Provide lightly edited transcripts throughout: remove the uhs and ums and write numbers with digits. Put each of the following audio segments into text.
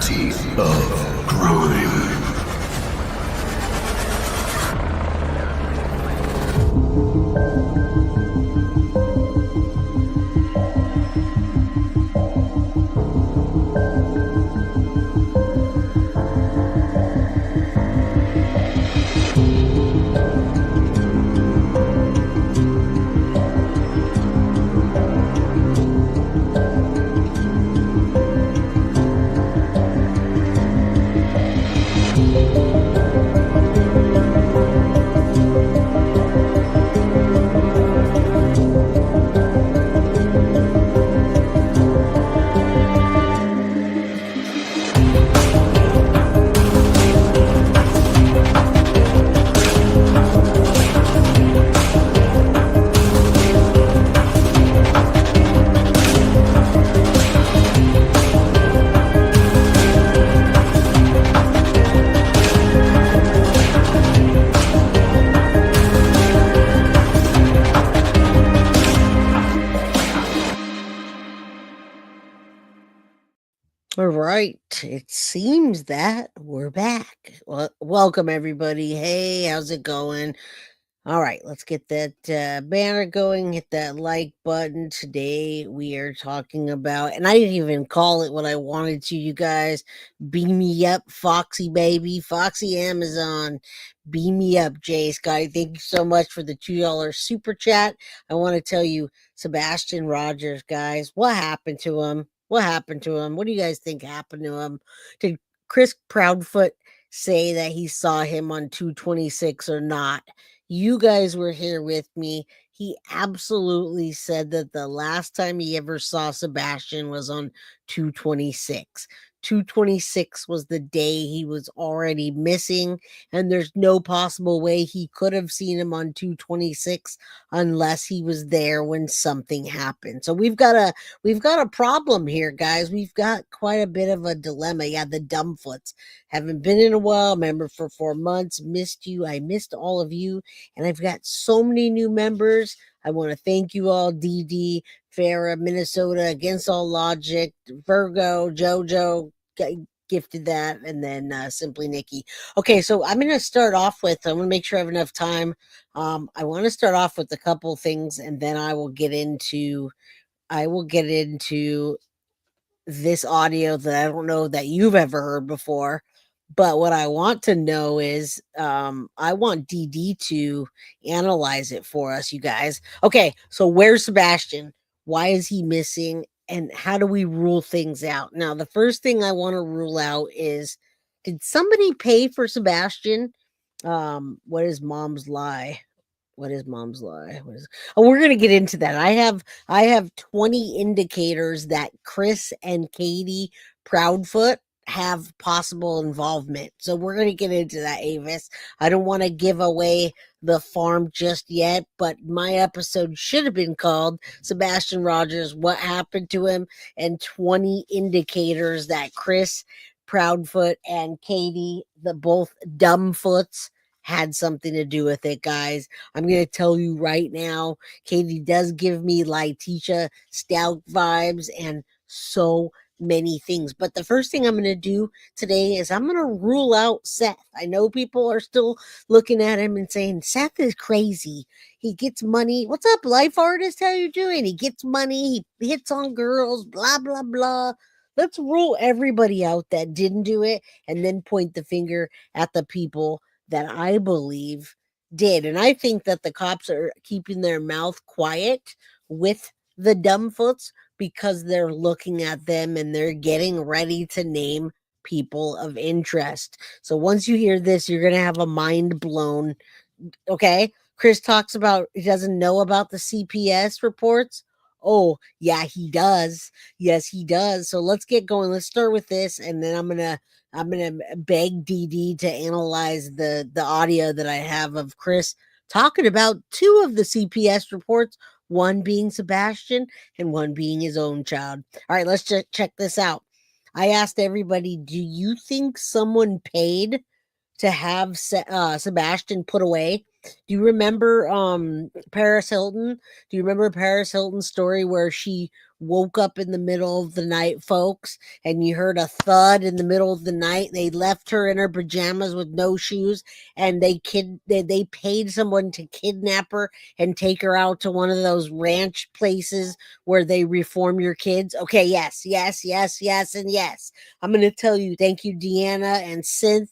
Conspiracy of Crime. All right. It seems that we're back. Well, welcome everybody. Hey, how's it going? All right, let's get that banner going. Hit that like button. Today we are talking about, and I didn't even call it what I wanted to. You guys, beam me up, Foxy baby, Foxy Amazon. Beam me up, Jay Sky. Thank you so much for the $2 super chat. I want to tell you, Sebastian Rogers, guys, what happened to him? What happened to him? What do you guys think happened to him? Did Chris Proudfoot say that he saw him on 226 or not? You guys were here with me. He absolutely said that the last time he ever saw Sebastian was on 226. 226 was the day he was already missing, and there's no possible way he could have seen him on 226 unless he was there when something happened. So we've got a problem here, guys. We've got quite a bit of a dilemma. Yeah, the dumbfoots haven't been in a while. Member for 4 months. Missed you. I missed all of you. And I've got so many new members. I want to thank you all. DD, Farah, Minnesota, Against All Logic, Virgo, Jojo, gifted that, and then Simply Nikki. Okay, so I'm going to start off with, I want to make sure I have enough time. I want to start off with a couple things, and then I will get into this audio that I don't know that you've ever heard before. But what I want to know is, I want DD to analyze it for us, you guys. Okay, so where's Sebastian? Why is he missing? And how do we rule things out? Now, the first thing I want to rule out is, did somebody pay for Sebastian? What is mom's lie? What is mom's lie? Oh, we're gonna get into that. I have 20 indicators that Chris and Katie Proudfoot have possible involvement. So we're gonna get into that, Avis. I don't want to give away the farm just yet, but my episode should have been called Sebastian Rogers, What Happened to Him, and 20 indicators that Chris Proudfoot and Katie, the both dumbfoots, had something to do with it, guys. I'm going to tell you right now, Katie does give me Letitia Stout vibes and so many things. But the first thing I'm going to do today is I'm going to rule out Seth. I know people are still looking at him and saying, Seth is crazy. He gets money. What's up, life artist? How you doing? He gets money. He hits on girls, blah, blah, blah. Let's rule everybody out that didn't do it and then point the finger at the people that I believe did. And I think that the cops are keeping their mouth quiet with the dumbfoots because they're looking at them and they're getting ready to name people of interest. So once you hear this, you're going to have a mind blown. Okay. Chris talks about he doesn't know about the CPS reports. Oh, yeah, he does. Yes, he does. So let's get going. Let's start with this, and then I'm gonna beg DD to analyze the audio that I have of Chris talking about two of the CPS reports, one being Sebastian and one being his own child. All right, let's check this out. I asked everybody, do you think someone paid to have Sebastian put away. Do you remember Paris Hilton? Do you remember Paris Hilton's story where she woke up in the middle of the night, folks, and you heard a thud in the middle of the night? They left her in her pajamas with no shoes, and they paid someone to kidnap her and take her out to one of those ranch places where they reform your kids. Okay, yes, yes, yes, yes, and yes. I'm going to tell you, thank you, Deanna and Synth.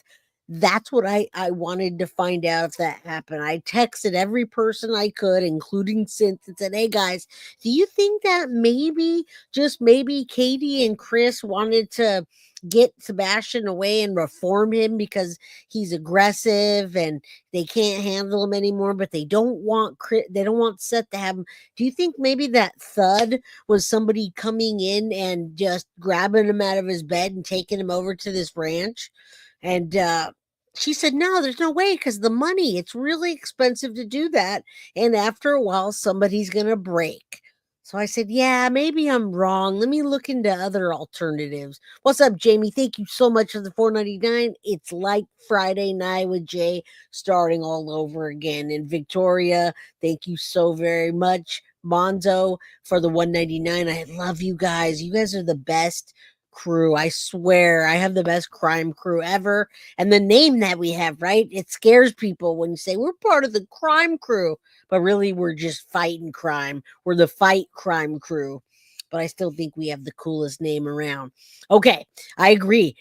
That's what I wanted to find out if that happened. I texted every person I could, including Synth, and said, hey guys, do you think that maybe, just maybe, Katie and Chris wanted to get Sebastian away and reform him because he's aggressive and they can't handle him anymore, but they don't want Seth to have him. Do you think maybe that thud was somebody coming in and just grabbing him out of his bed and taking him over to this ranch? And she said, no, there's no way, because the money, it's really expensive to do that. And after a while, somebody's going to break. So I said, yeah, maybe I'm wrong. Let me look into other alternatives. What's up, Jamie? Thank you so much for the $4.99. It's like Friday night with Jay starting all over again. And Victoria, thank you so very much. Monzo for the $1.99. I love you guys. You guys are the best crew. I swear, I have the best crime crew ever. And the name that we have, right? It scares people when you say we're part of the crime crew, but really we're just fighting crime. We're the fight crime crew. But I still think we have the coolest name around. Okay, I agree.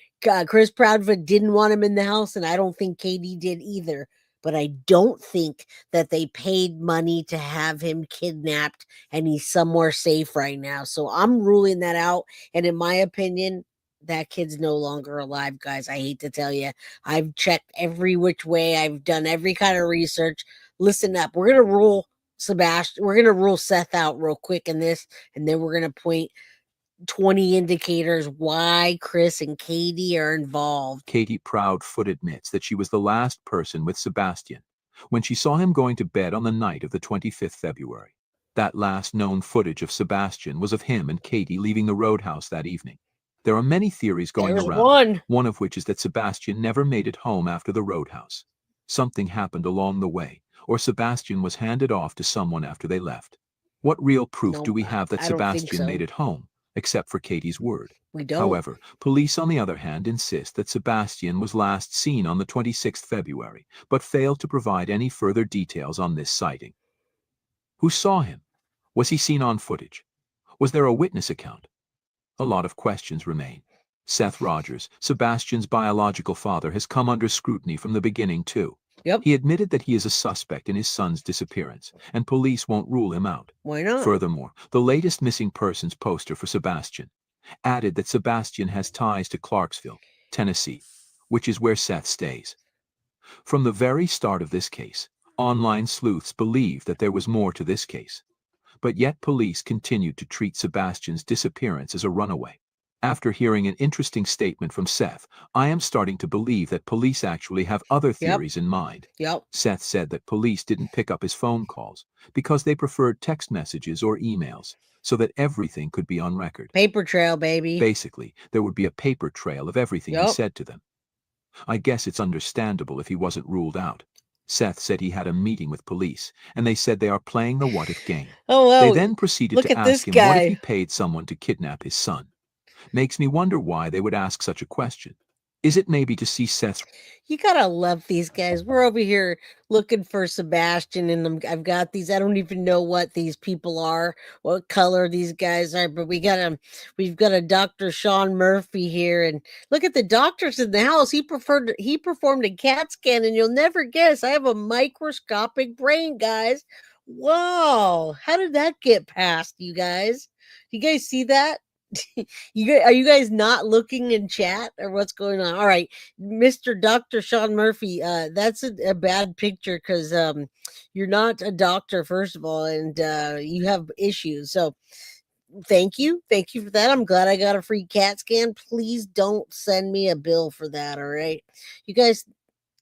Chris Proudfoot didn't want him in the house, and I don't think Katie did either. But I don't think that they paid money to have him kidnapped and he's somewhere safe right now. So I'm ruling that out. And in my opinion, that kid's no longer alive, guys. I hate to tell you. I've checked every which way. I've done every kind of research. Listen up. We're going to rule Sebastian. We're going to rule Seth out real quick in this. And then we're going to point 20 indicators why Chris and Katie are involved. Katie Proudfoot admits that she was the last person with Sebastian when she saw him going to bed on the night of the 25th February. That last known footage of Sebastian was of him and Katie leaving the Roadhouse that evening. There are many theories going There's around, one of which is that Sebastian never made it home after the Roadhouse. Something happened along the way, or Sebastian was handed off to someone after they left. What real proof do we have that I don't think Sebastian so. made it home, except for Katie's word? We don't. However, police on the other hand insist that Sebastian was last seen on the 26th February, but failed to provide any further details on this sighting. Who saw him? Was he seen on footage? Was there a witness account? A lot of questions remain. Seth Rogers, Sebastian's biological father, has come under scrutiny from the beginning too. Yep. He admitted that he is a suspect in his son's disappearance, and police won't rule him out. Why not? Furthermore, the latest missing persons poster for Sebastian added that Sebastian has ties to Clarksville, Tennessee, which is where Seth stays. From the very start of this case, online sleuths believed that there was more to this case. But yet police continued to treat Sebastian's disappearance as a runaway. After hearing an interesting statement from Seth, I am starting to believe that police actually have other theories in mind. Seth said that police didn't pick up his phone calls because they preferred text messages or emails, so that everything could be on record. Paper trail, baby. Basically, there would be a paper trail of everything he said to them. I guess it's understandable if he wasn't ruled out. Seth said he had a meeting with police, and they said they are playing the what-if game. They then proceeded to ask him what if he paid someone to kidnap his son. Makes me wonder why they would ask such a question. Is it maybe to see Seth's... You gotta love these guys. We're over here looking for Sebastian, and I've got these. I don't even know what these people are, what color these guys are, but we've got a Dr. Sean Murphy here, and look at the doctors in the house. He performed a CAT scan, and you'll never guess, I have a microscopic brain, guys. Whoa, how did that get past, you guys? You guys see that? Are you guys not looking in chat, or what's going on? All right, Mr. Dr. Sean Murphy, that's a bad picture, because you're not a doctor, first of all, and you have issues. So thank you for that. I'm glad I got a free CAT scan. Please don't send me a bill for that. All right, you guys,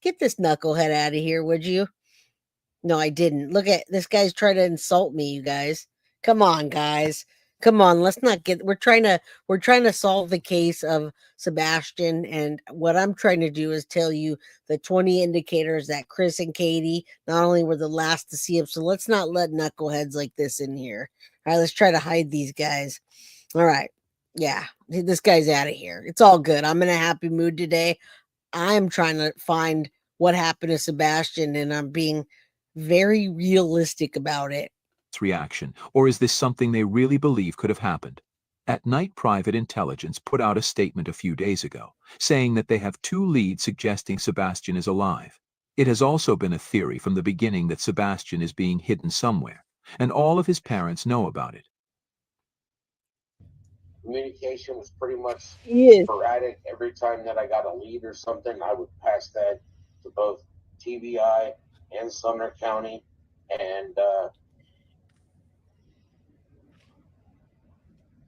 get this knucklehead out of here, would you? No, I didn't. Look at this guy's trying to insult me, you guys. Come on, guys. Come on, let's not get we're trying to solve the case of Sebastian, and what I'm trying to do is tell you the 20 indicators that Chris and Katie not only were the last to see him. So let's not let knuckleheads like this in here. All right, let's try to hide these guys. All right. Yeah, this guy's out of here. It's all good. I'm in a happy mood today. I'm trying to find what happened to Sebastian, and I'm being very realistic about it. Reaction, or is this something they really believe could have happened? At night, Private Intelligence put out a statement a few days ago, saying that they have 2 leads suggesting Sebastian is alive. It has also been a theory from the beginning that Sebastian is being hidden somewhere, and all of his parents know about it. Communication was pretty much Yes. sporadic. Every time that I got a lead or something, I would pass that to both TBI and Sumner County, and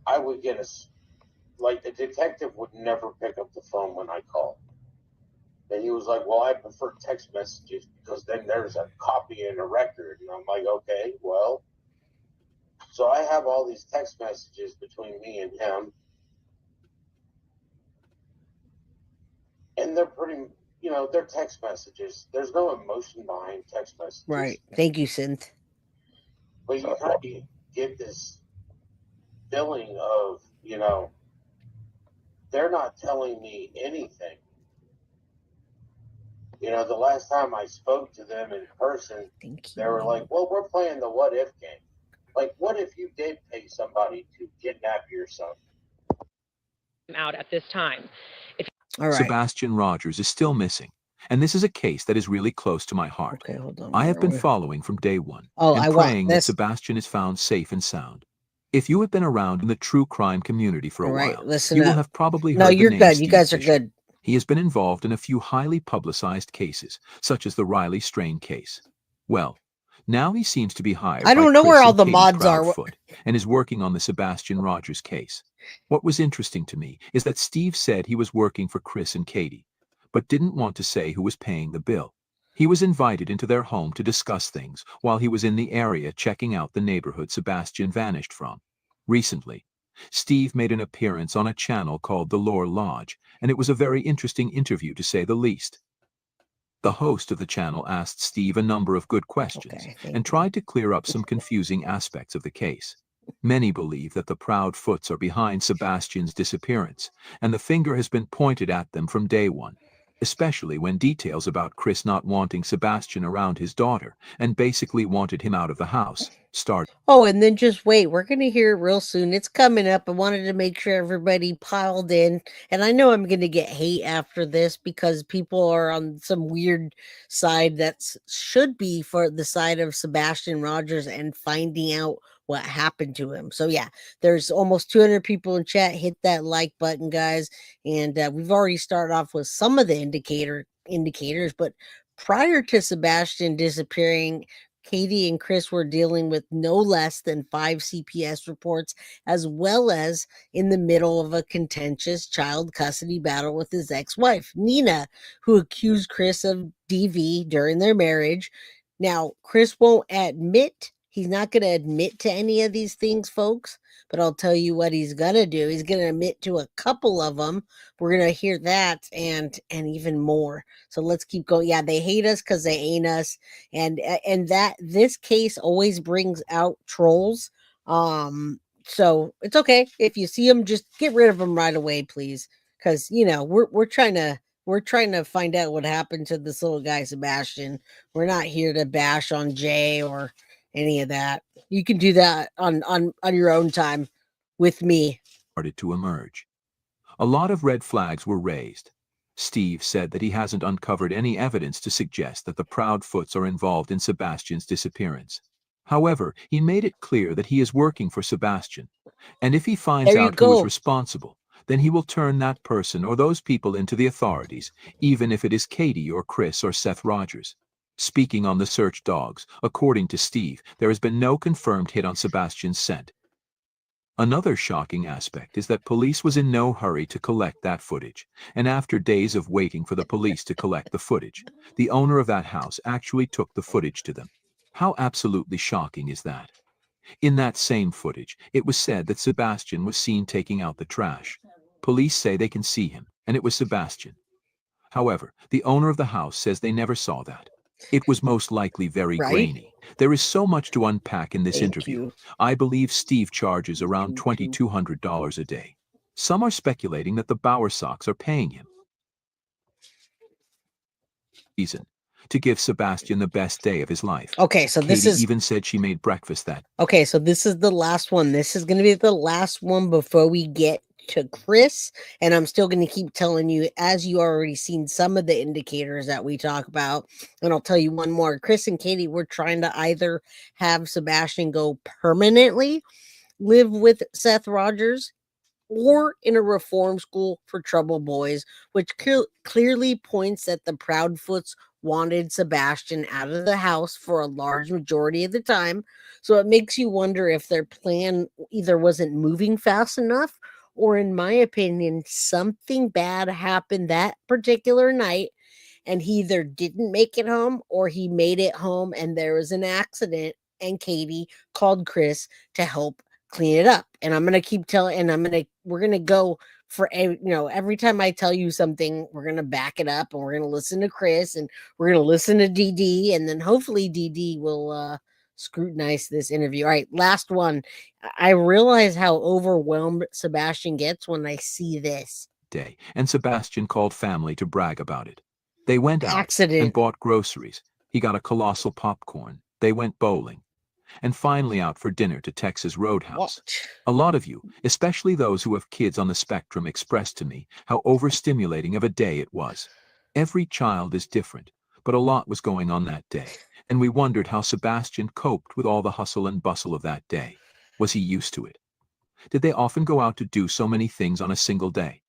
I would get like the detective would never pick up the phone when I called. And he was like, well, I prefer text messages because then there's a copy and a record. And I'm like, okay, well. So I have all these text messages between me and him. And they're pretty, they're text messages. There's no emotion behind text messages. Right. Thank you, Synth. But you kind of get this feeling of, they're not telling me anything. The last time I spoke to them in person, they were like, well, we're playing the what if game. Like, what if you did pay somebody to kidnap your son? Out at this time. All right. Sebastian Rogers is still missing, and this is a case that is really close to my heart. Okay, hold on. I have been following from day one, Oh, and I want praying that this. Sebastian is found safe and sound. If you have been around in the true crime community for a All right, while, listen you will up. have probably No, heard the you're name good. Steve You guys are Fisher. good. He has been involved in a few highly publicized cases, such as the Riley Strain case. Well, now he seems to be hired I don't by know Chris where all and the Katie mods are. Proudfoot and is working on the Sebastian Rogers case. What was interesting to me is that Steve said he was working for Chris and Katie, but didn't want to say who was paying the bill. He was invited into their home to discuss things while he was in the area checking out the neighborhood Sebastian vanished from. Recently, Steve made an appearance on a channel called The Lore Lodge, and it was a very interesting interview to say the least. The host of the channel asked Steve a number of good questions and tried to clear up some confusing aspects of the case. Many believe that the Proudfoots are behind Sebastian's disappearance, and the finger has been pointed at them from day one, especially when details about Chris not wanting Sebastian around his daughter and basically wanted him out of the house started. Oh, and then just wait. We're going to hear it real soon. It's coming up. I wanted to make sure everybody piled in. And I know I'm going to get hate after this because people are on some weird side that should be for the side of Sebastian Rogers and finding out what happened to him. So yeah, there's almost 200 people in chat. Hit that like button, guys. And we've already started off with some of the indicators, but prior to Sebastian disappearing, Katie and Chris were dealing with no less than 5 CPS reports, as well as in the middle of a contentious child custody battle with his ex-wife, Nina, who accused Chris of DV during their marriage. Now, Chris won't admit, he's not going to admit to any of these things, folks, but I'll tell you what he's going to do. He's going to admit to a couple of them. We're going to hear that and even more. So let's keep going. Yeah, they hate us because they ain't us. And that this case always brings out trolls. So it's okay if you see them, just get rid of them right away, please, because we're trying to find out what happened to this little guy Sebastian. We're not here to bash on Jay or any of that. You can do that on your own time with me. Started to emerge. A lot of red flags were raised. Steve said that he hasn't uncovered any evidence to suggest that the Proudfoots are involved in Sebastian's disappearance. However, he made it clear that he is working for Sebastian, and if he finds out who is responsible, then he will turn that person or those people into the authorities, even if it is Katie or Chris or Seth Rogers. Speaking on the search dogs, according to Steve, there has been no confirmed hit on Sebastian's scent. Another shocking aspect is that police was in no hurry to collect that footage, and after days of waiting for the police to collect the footage, the owner of that house actually took the footage to them. How absolutely shocking is that? In that same footage, it was said that Sebastian was seen taking out the trash. Police say they can see him, and it was Sebastian. However, the owner of the house says they never saw that. It was most likely very Right? grainy. There is so much to unpack in this Thank interview. you. I believe Steve charges around Thank you. $2,200 a day. Some are speculating that the Bowersox are paying him reason to give Sebastian the best day of his life. Okay, so this Katie is even said she made breakfast that. okay, so this is the last one. This is going to be the last one before we get to Chris, and I'm still going to keep telling you, as you already seen some of the indicators that we talk about, and I'll tell you one more. Chris and Katie, we're trying to either have Sebastian go permanently live with Seth Rogers or in a reform school for troubled boys, which clearly points that the Proudfoots wanted Sebastian out of the house for a large majority of the time. So it makes you wonder if their plan either wasn't moving fast enough, or in my opinion, something bad happened that particular night and he either didn't make it home or he made it home and there was an accident and Katie called Chris to help clean it up. And I'm going to keep telling, and we're going to go for, every time I tell you something, we're going to back it up and we're going to listen to Chris and we're going to listen to DD, and then hopefully DD will scrutinize this interview. All right, last one. I realize how overwhelmed Sebastian gets when I see this Day, and Sebastian called family to brag about it. They went out and accident. bought groceries. He got a colossal popcorn. They went bowling. And finally out for dinner to Texas Roadhouse. What? A lot of you, especially those who have kids on the spectrum, expressed to me how overstimulating of a day it was. Every child is different, but a lot was going on that day, and we wondered how Sebastian coped with all the hustle and bustle of that day. Was he used to it? Did they often go out to do so many things on a single day?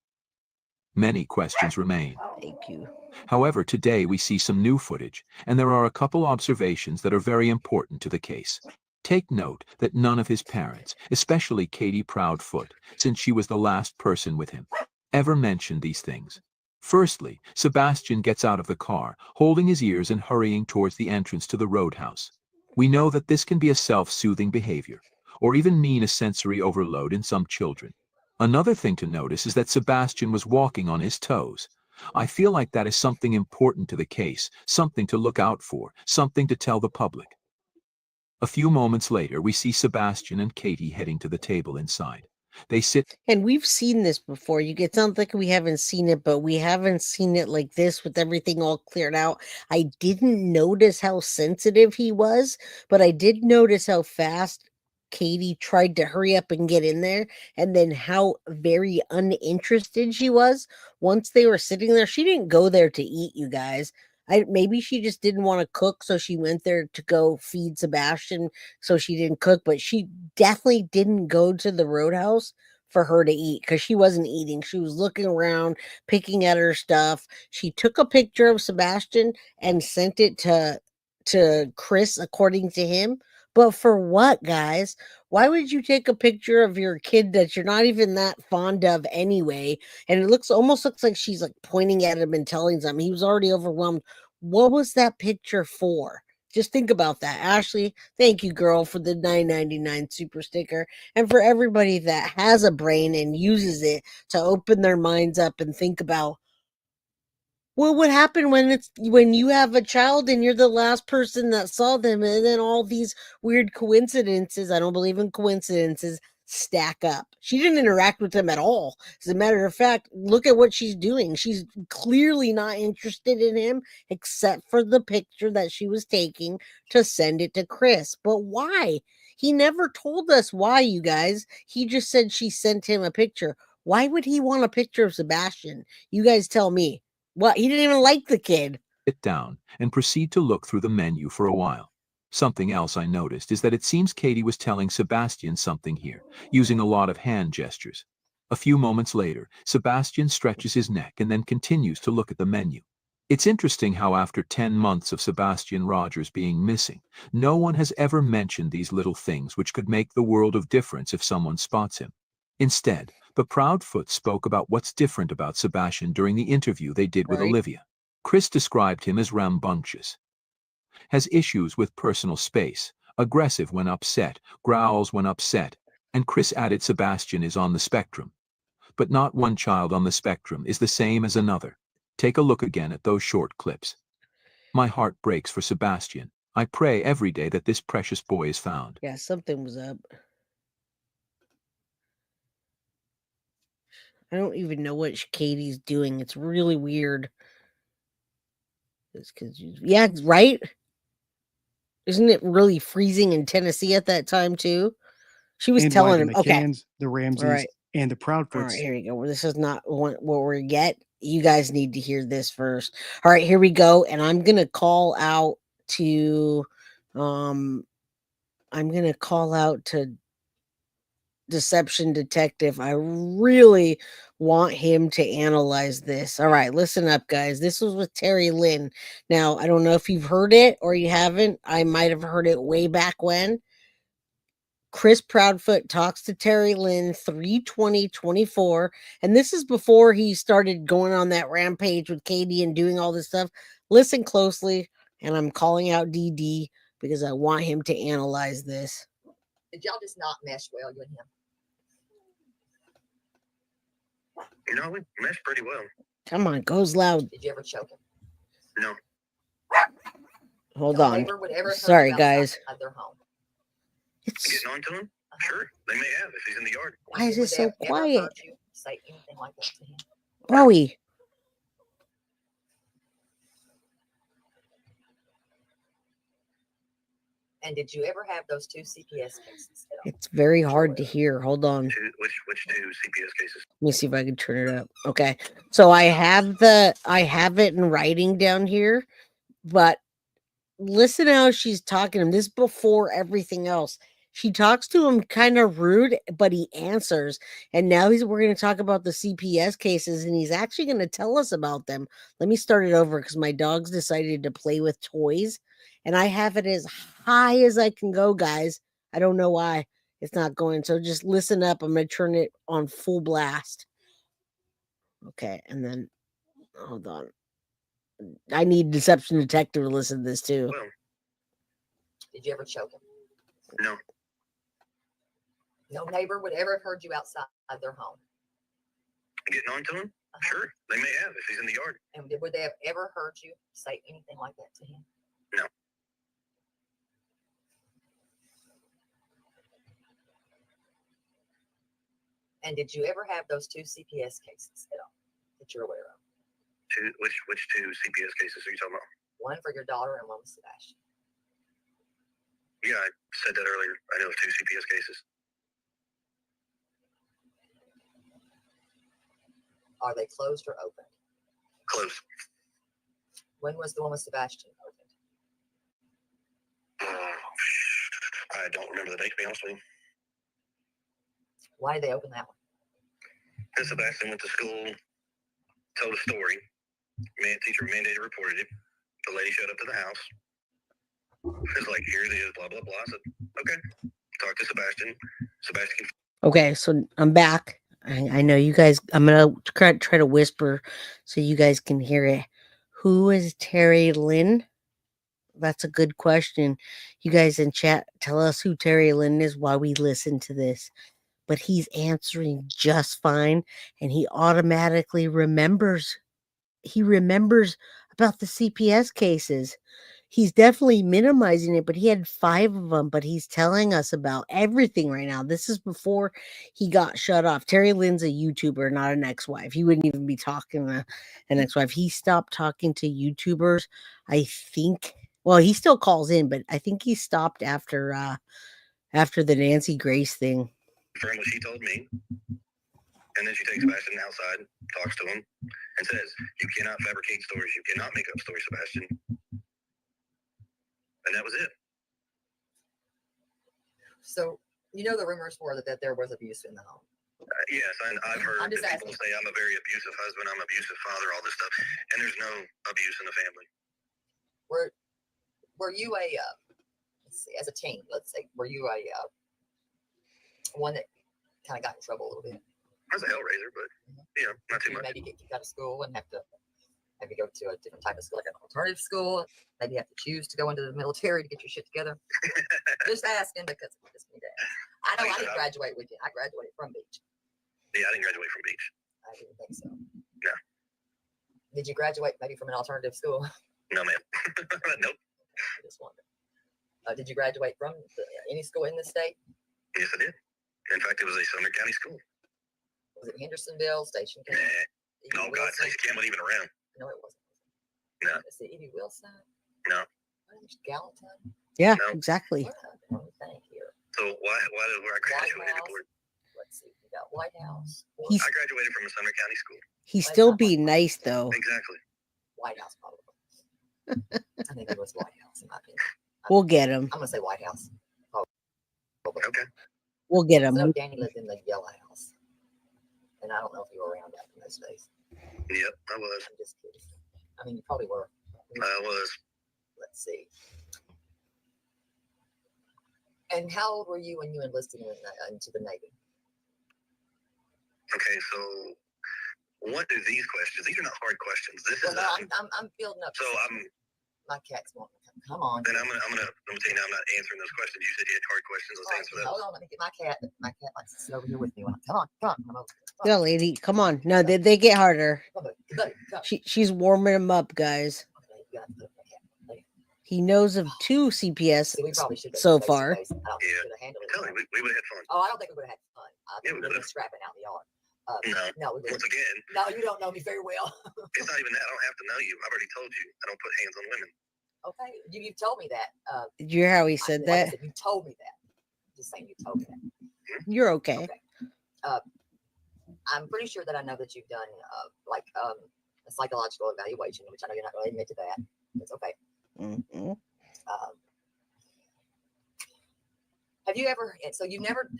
Many questions remain. Thank you. However, today we see some new footage, and there are a couple observations that are very important to the case. Take note that none of his parents, especially Katie Proudfoot, since she was the last person with him, ever mentioned these things. Firstly, Sebastian gets out of the car, holding his ears and hurrying towards the entrance to the Roadhouse. We know that this can be a self-soothing behavior, or even mean a sensory overload in some children. Another thing to notice is that Sebastian was walking on his toes. I feel like that is something important to the case, something to look out for, something to tell the public. A few moments later, we see Sebastian and Katie heading to the table inside. They sit, And we've seen this before. It sounds like we haven't seen it, but we haven't seen it like this with everything all cleared out. I didn't notice how sensitive he was, but I did notice how fast Katie tried to hurry up and get in there, and then how very uninterested she was once they were sitting there. She didn't go there to eat, you guys. Maybe she just didn't want to cook, so she went there to go feed Sebastian, so she didn't cook. But she definitely didn't go to the Roadhouse for her to eat, because she wasn't eating. She was looking around, picking at her stuff. She took a picture of Sebastian and sent it to Chris, according to him. But for what, guys? Why would you take a picture of your kid that you're not even that fond of anyway? And it almost looks like she's like pointing at him and telling him. He was already overwhelmed. What was that picture for? Just think about that. Ashley, thank you, girl, for the $9.99 super sticker. And for everybody that has a brain and uses it to open their minds up and think about what would happen when you have a child and you're the last person that saw them, and then all these weird coincidences, I don't believe in coincidences, stack up. She didn't interact with him at all. As a matter of fact, look at what she's doing. She's clearly not interested in him, except for the picture that she was taking to send it to Chris. But why? He never told us why, you guys. He just said she sent him a picture. Why would he want a picture of Sebastian? You guys tell me. What? He didn't even like the kid. sit down, and proceed to look through the menu for a while. Something else I noticed is that it seems Katie was telling Sebastian something here, using a lot of hand gestures. A few moments later, Sebastian stretches his neck and then continues to look at the menu. It's interesting how after 10 months of Sebastian Rogers being missing, no one has ever mentioned these little things which could make the world of difference if someone spots him. Instead, the Proudfoot spoke about what's different about Sebastian during the interview they did with Right. Olivia. Chris described him as rambunctious, has issues with personal space, aggressive when upset, growls when upset, and Chris added Sebastian is on the spectrum. But not one child on the spectrum is the same as another. Take a look again at those short clips. My heart breaks for Sebastian. I pray every day that this precious boy is found. Yeah, something was up. I don't even know what Katie's doing. It's really weird. It's because, yeah, right? Isn't it really freezing in Tennessee at that time, too? She was And telling wiping him, the okay, cans, the Ramses, right. and the All Proudfoots. right, here we go. Well, this is not what we're yet. You guys need to hear this first. All right, here we go. And I'm gonna call out to Deception Detective. I really want him to analyze this. All right, listen up, guys. This was with Terry Lynn. Now, I don't know if you've heard it or you haven't. I might have heard it way back when. Chris Proudfoot talks to Terry Lynn 3/20/24, and this is before he started going on that rampage with Katie and doing all this stuff. Listen closely, and I'm calling out DD because I want him to analyze this. Did y'all just not mesh well, you and him? You know, we meshed pretty well. Come on, goes loud. Did you ever choke him? No. Hold No on. neighbor would ever hurt Sorry, you outside guys. of their home. It's Getting on to him? Sure, they may have if he's in the yard. why is Would it they so ever quiet? heard you say anything like that to him? Bowie. And did you ever have those 2 CPS cases at all? It's very hard to hear. Hold on. Which 2 CPS cases? Let me see if I can turn it up. Okay. So I have it in writing down here, but listen how she's talking to him. This is before everything else. She talks to him kind of rude, but he answers. And now we're going to talk about the CPS cases, and he's actually going to tell us about them. Let me start it over because my dog's decided to play with toys, and I have it as high as I can go, guys. I don't know why it's not going. So just listen up. I'm going to turn it on full blast. Okay, and then hold on. I need Deception Detective to listen to this too. Well, Did you ever choke him? no. No neighbor would ever have heard you outside of their home. Getting on to him? Sure, they may have if he's in the yard. And would they have ever heard you say anything like that to him? No. And did you ever have those 2 CPS cases at all that you're aware of? Which 2 CPS cases are you talking about? One for your daughter and one with Sebastian. Yeah, I said that earlier. I know of 2 CPS cases. Are they closed or open? Close. When was the one with Sebastian opened? I don't remember the date, to be honest with you. Why did they open that one? Because Sebastian went to school, told a story. Teacher mandated reported it. The lady showed up to the house. It was like, here it is, blah, blah, blah. I said, okay. Talk to Sebastian. Sebastian. Okay, so I'm back. I know you guys. I'm gonna try to whisper so you guys can hear it. Who is Terry Lynn? That's a good question. You guys in chat, tell us who Terry Lynn is while we listen to this. But he's answering just fine, and he automatically remembers. He remembers about the CPS cases. He's definitely minimizing it, but he had 5 of them, but he's telling us about everything right now. This is before he got shut off. Terry Lynn's a YouTuber, not an ex-wife. He wouldn't even be talking to an ex-wife. He stopped talking to YouTubers, I think. Well, he still calls in, but I think he stopped after the Nancy Grace thing. From what she told me. And then she takes Sebastian outside, talks to him, and says, you cannot fabricate stories. You cannot make up stories, Sebastian. And that was it. So, you know, the rumors were that there was abuse in the home. Yes, I've heard I'm just that people asking. say I'm a very abusive husband, I'm an abusive father, all this stuff. And there's no abuse in the family. Were you a, let's see, as a teen, let's say, were you a one that kind of got in trouble a little bit? I was a hellraiser, but, you know, not too You much. maybe get kicked out of school and have to maybe go to a different type of school, like an alternative school. Maybe you have to choose to go into the military to get your shit together. Just asking because it's just me to ask. I know I didn't graduate with you. I graduated from Beach. Yeah, I didn't graduate from Beach. I didn't think so. No. Did you graduate maybe from an alternative school? No, ma'am. Nope. I just wondered. Did you graduate from any school in the state? Yes, I did. In fact, it was a Sumner County school. Was it Hendersonville, Station Camp? Nah. Oh, God, Station Camp wasn't even around. No, it wasn't. No. Is it Evie Wilson? No. Gallatin? Yeah, No. exactly. Let me think here. So why did where I graduated? Let's see. We got White House. I graduated from a Sumner County school. He's still being nice, though. Exactly. White House, probably. I think it was White House, in my opinion. We'll get him. I'm going to say White House. Probably. Okay. We'll get I him. know Danny lived in the Yellow House. And I don't know if you were around back in those days. Yep, I was. I'm just kidding. I mean, you probably were. I was. Let's see. And how old were you when you enlisted into the Navy? Okay, so what do these questions? These are not hard questions. This Well, is. no, I'm building up. So I'm. My cat's wanting to come on. Then I'm gonna tell you now. I'm not answering those questions. You said you had hard questions. Let's answer those. Hold on, let me get my cat. My cat likes to sit over here with me. Come on. Come over. Yeah, lady, come on. No, they get harder. Come on, buddy, come. She's warming him up, guys. Okay, you got it. Okay. He knows of 2 CPS See, we probably should have so face to far. face. I don't think we should have handled it. Tell me, we would have had fun. Oh, I don't think we would have had fun. I think Yeah, we we would have would've. been scrapping out in the yard. No. We Once wouldn't. again, No, you don't know me very well. it's not even that. I don't have to know you. I've already told you. I don't put hands on women. Okay, you've told me that. Did you hear how he said Like I that? said, you told me that. Just saying, you told me that. You're okay. I'm pretty sure that I know that you've done a psychological evaluation, which I know you're not going to admit to that. It's okay. Mhm. Have you ever? So you never.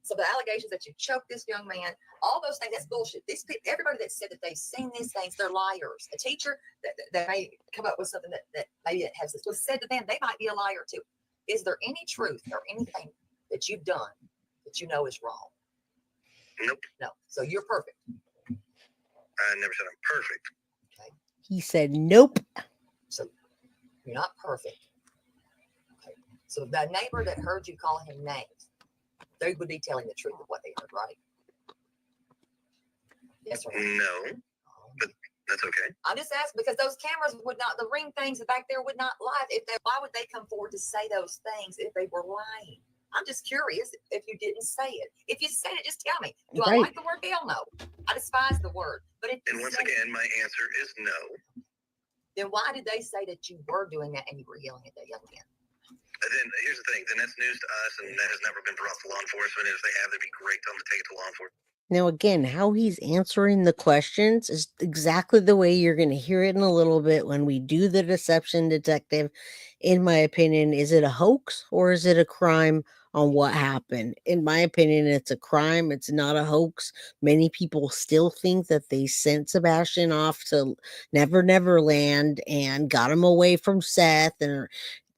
So the allegations that you choked this young man, all those things, that's bullshit. These people, everybody that said that they've seen these things, they're liars. A teacher that may come up with something that maybe it was said to them, they might be a liar too. Is there any truth or anything that you've done that you know is wrong? Nope. No. So you're perfect. I never said I'm perfect. Okay. He said, nope. So you're not perfect. Okay. So the neighbor that heard you call him names, they would be telling the truth of what they heard, right? Yes or no? No, but that's okay. I'm just asking because those cameras would not, the ring things back there would not lie. Why would they come forward to say those things if they were lying? I'm just curious if you didn't say it. If you said it, just tell me. Do I like the word? Hell no. I despise the word. But if And once again, my answer is no. Then why did they say that you were doing that and you were yelling at that young man? And then here's the thing. Then that's news to us, and that has never been brought to law enforcement. And if they have, that'd be great. Tell them to take it to law enforcement. Now, again, how he's answering the questions is exactly the way you're going to hear it in a little bit when we do the deception detective. In my opinion, is it a hoax or is it a crime on what happened? In my opinion, it's a crime. It's not a hoax. Many people still think that they sent Sebastian off to Never Land and got him away from Seth, and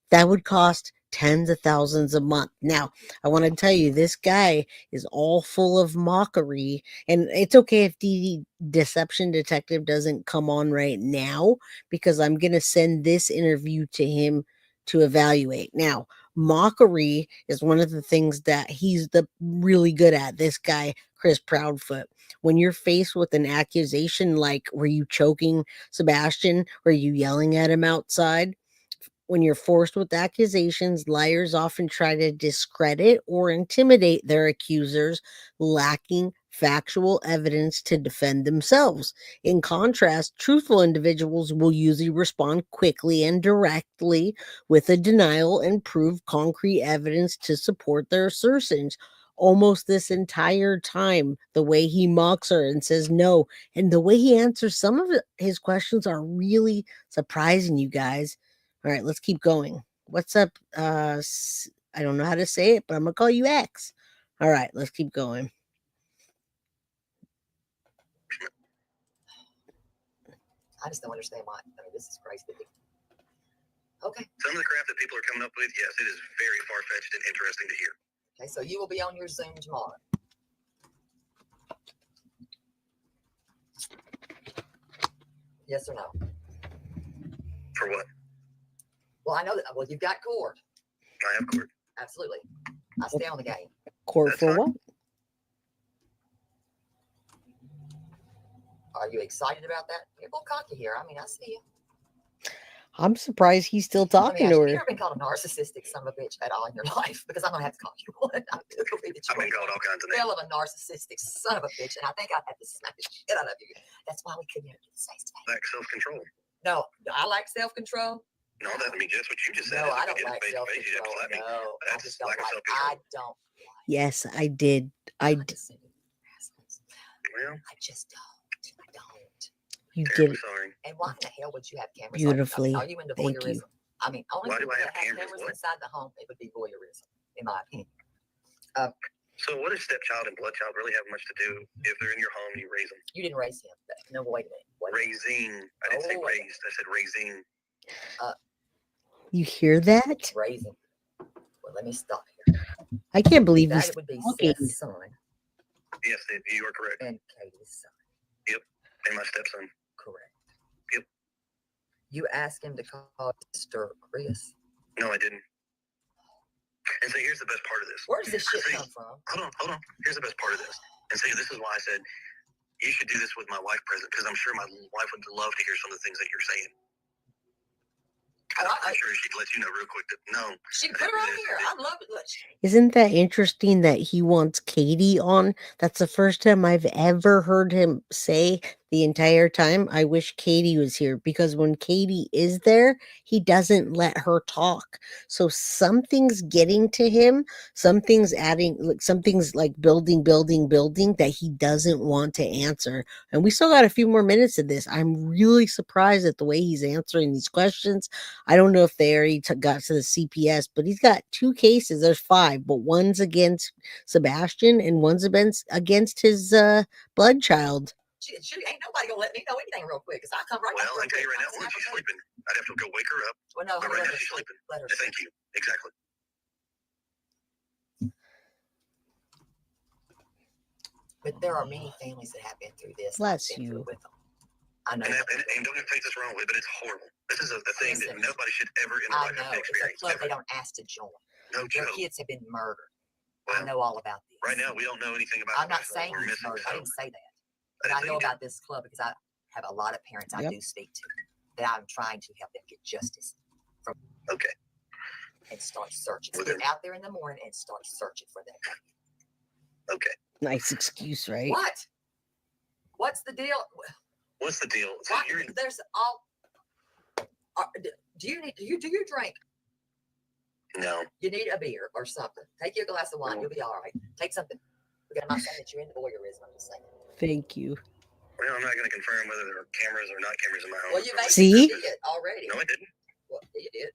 that would cost tens of thousands a month. Now, I want to tell you, this guy is all full of mockery, and it's okay if the deception detective doesn't come on right now, because I'm going to send this interview to him to evaluate. Now, mockery is one of the things that he's really good at, this guy, Chris Proudfoot. When you're faced with an accusation like, were you choking Sebastian? Were you yelling at him outside? When you're forced with accusations, liars often try to discredit or intimidate their accusers, lacking factual evidence to defend themselves. In contrast, truthful individuals will usually respond quickly and directly with a denial and prove concrete evidence to support their assertions. Almost this entire time, the way he mocks her and says no, and the way he answers some of his questions are really surprising, you guys. All right, let's keep going. What's up? I don't know how to say it, but I'm going to call you X. All right, let's keep going. I just don't understand why. I mean, this is crazy. Okay. Some of the crap that people are coming up with, yes, it is very far-fetched and interesting to hear. Okay, so you will be on your Zoom tomorrow. Yes or no? For what? Well, I know that. Well, you've got court. I have court. Absolutely. I stay on the game. Court That's for fine. what? Are you excited about that? You're a little cocky here. I mean, I see you. I'm surprised he's still Let me talking ask to you, her. you ever been called a narcissistic son of a bitch at all in your life? Because I'm going to have to call you one. I do believe that I've been you're called all kinds of names. hell of a narcissistic son of a bitch, and I think I'd have to smack the shit out of you. That's why we couldn't ever do this face to face. Lack self-control. No, I like self-control. No, that I mean that's what you just said. No, If I we don't did it like face-to-face, you'd have to self-control. slap me. No, I That's just just don't lack of like. self-control. I don't like. Yes, I did. I d- Well, I just don't. I don't. you did terribly it sorry. And why in the hell would you have cameras? beautifully. Like, are you into Thank voyeurism? you. I mean, only Why do people I that have have cameras? cameras What? inside the home, it would be voyeurism, in my opinion. So what does stepchild and bloodchild really have much to do if they're in your home and you raise them? You didn't raise him. No, wait a minute. Wait a minute. Raising. I didn't say Oh, raised. I said raising. You hear that? Raising. Well, let me stop here. I can't believe That he's would be talking. Seth's son Yes, you are correct. and Katie's son. And my stepson. Correct. Yep. You asked him to call Mr. Chris. No, I didn't. And so here's the best part of this. Where does this shit See, come from? Hold on. Here's the best part of this. And see, this is why I said you should do this with my wife present, because I'm sure my wife would love to hear some of the things that you're saying. And I'm pretty sure she'd let you know real quick that no. She put her on here. I love it. Look, Isn't that interesting that he wants Katie on? That's the first time I've ever heard him say the entire time, I wish Katie was here, because when Katie is there, he doesn't let her talk. So something's getting to him. Something's adding, like something's like building that he doesn't want to answer. And we still got a few more minutes of this. I'm really surprised at the way he's answering these questions. I don't know if they already got to the CPS, but he's got 2 cases. There's 5, but one's against Sebastian and one's against his blood child. ain't nobody gonna let me know anything real quick, because I come right back. Well, I tell you right now, one, she's sleeping. I'd have to go wake her up. Well, no, But let right now her she's sleep. sleeping. Let her Yeah, sleep. thank you. Exactly. But there are many families that have been through this. Bless I've been through you. it with them. I know. And don't take this wrong way, but it's horrible. This is a thing that Listen, nobody should ever in their I life have know. to It's a experience. club they Ever. don't ask to join. No Their joke. kids have been murdered. I Well, know all about this. right now, we don't know anything about I'm the not person saying we're he's missing. murdered. I So didn't say that. I But didn't I say know you did. about this club because I have a lot of parents I Yep. do speak to that I'm trying to help them get justice Okay. and start searching. Well, Get then- out there in the morning and start searching for that. Okay. Nice excuse, right? What? What's the deal? What's the deal? So What? you're in, There's all. Do you drink? no. You need a beer or something. Take you a glass of wine. You'll be all right. Take something. Because I'm not saying that you're into voyeurism. I'm just saying. Thank you. Well, I'm not going to confirm whether there are cameras or not cameras in my home. Well, you So may See? did it already. No, I didn't. Well, you did.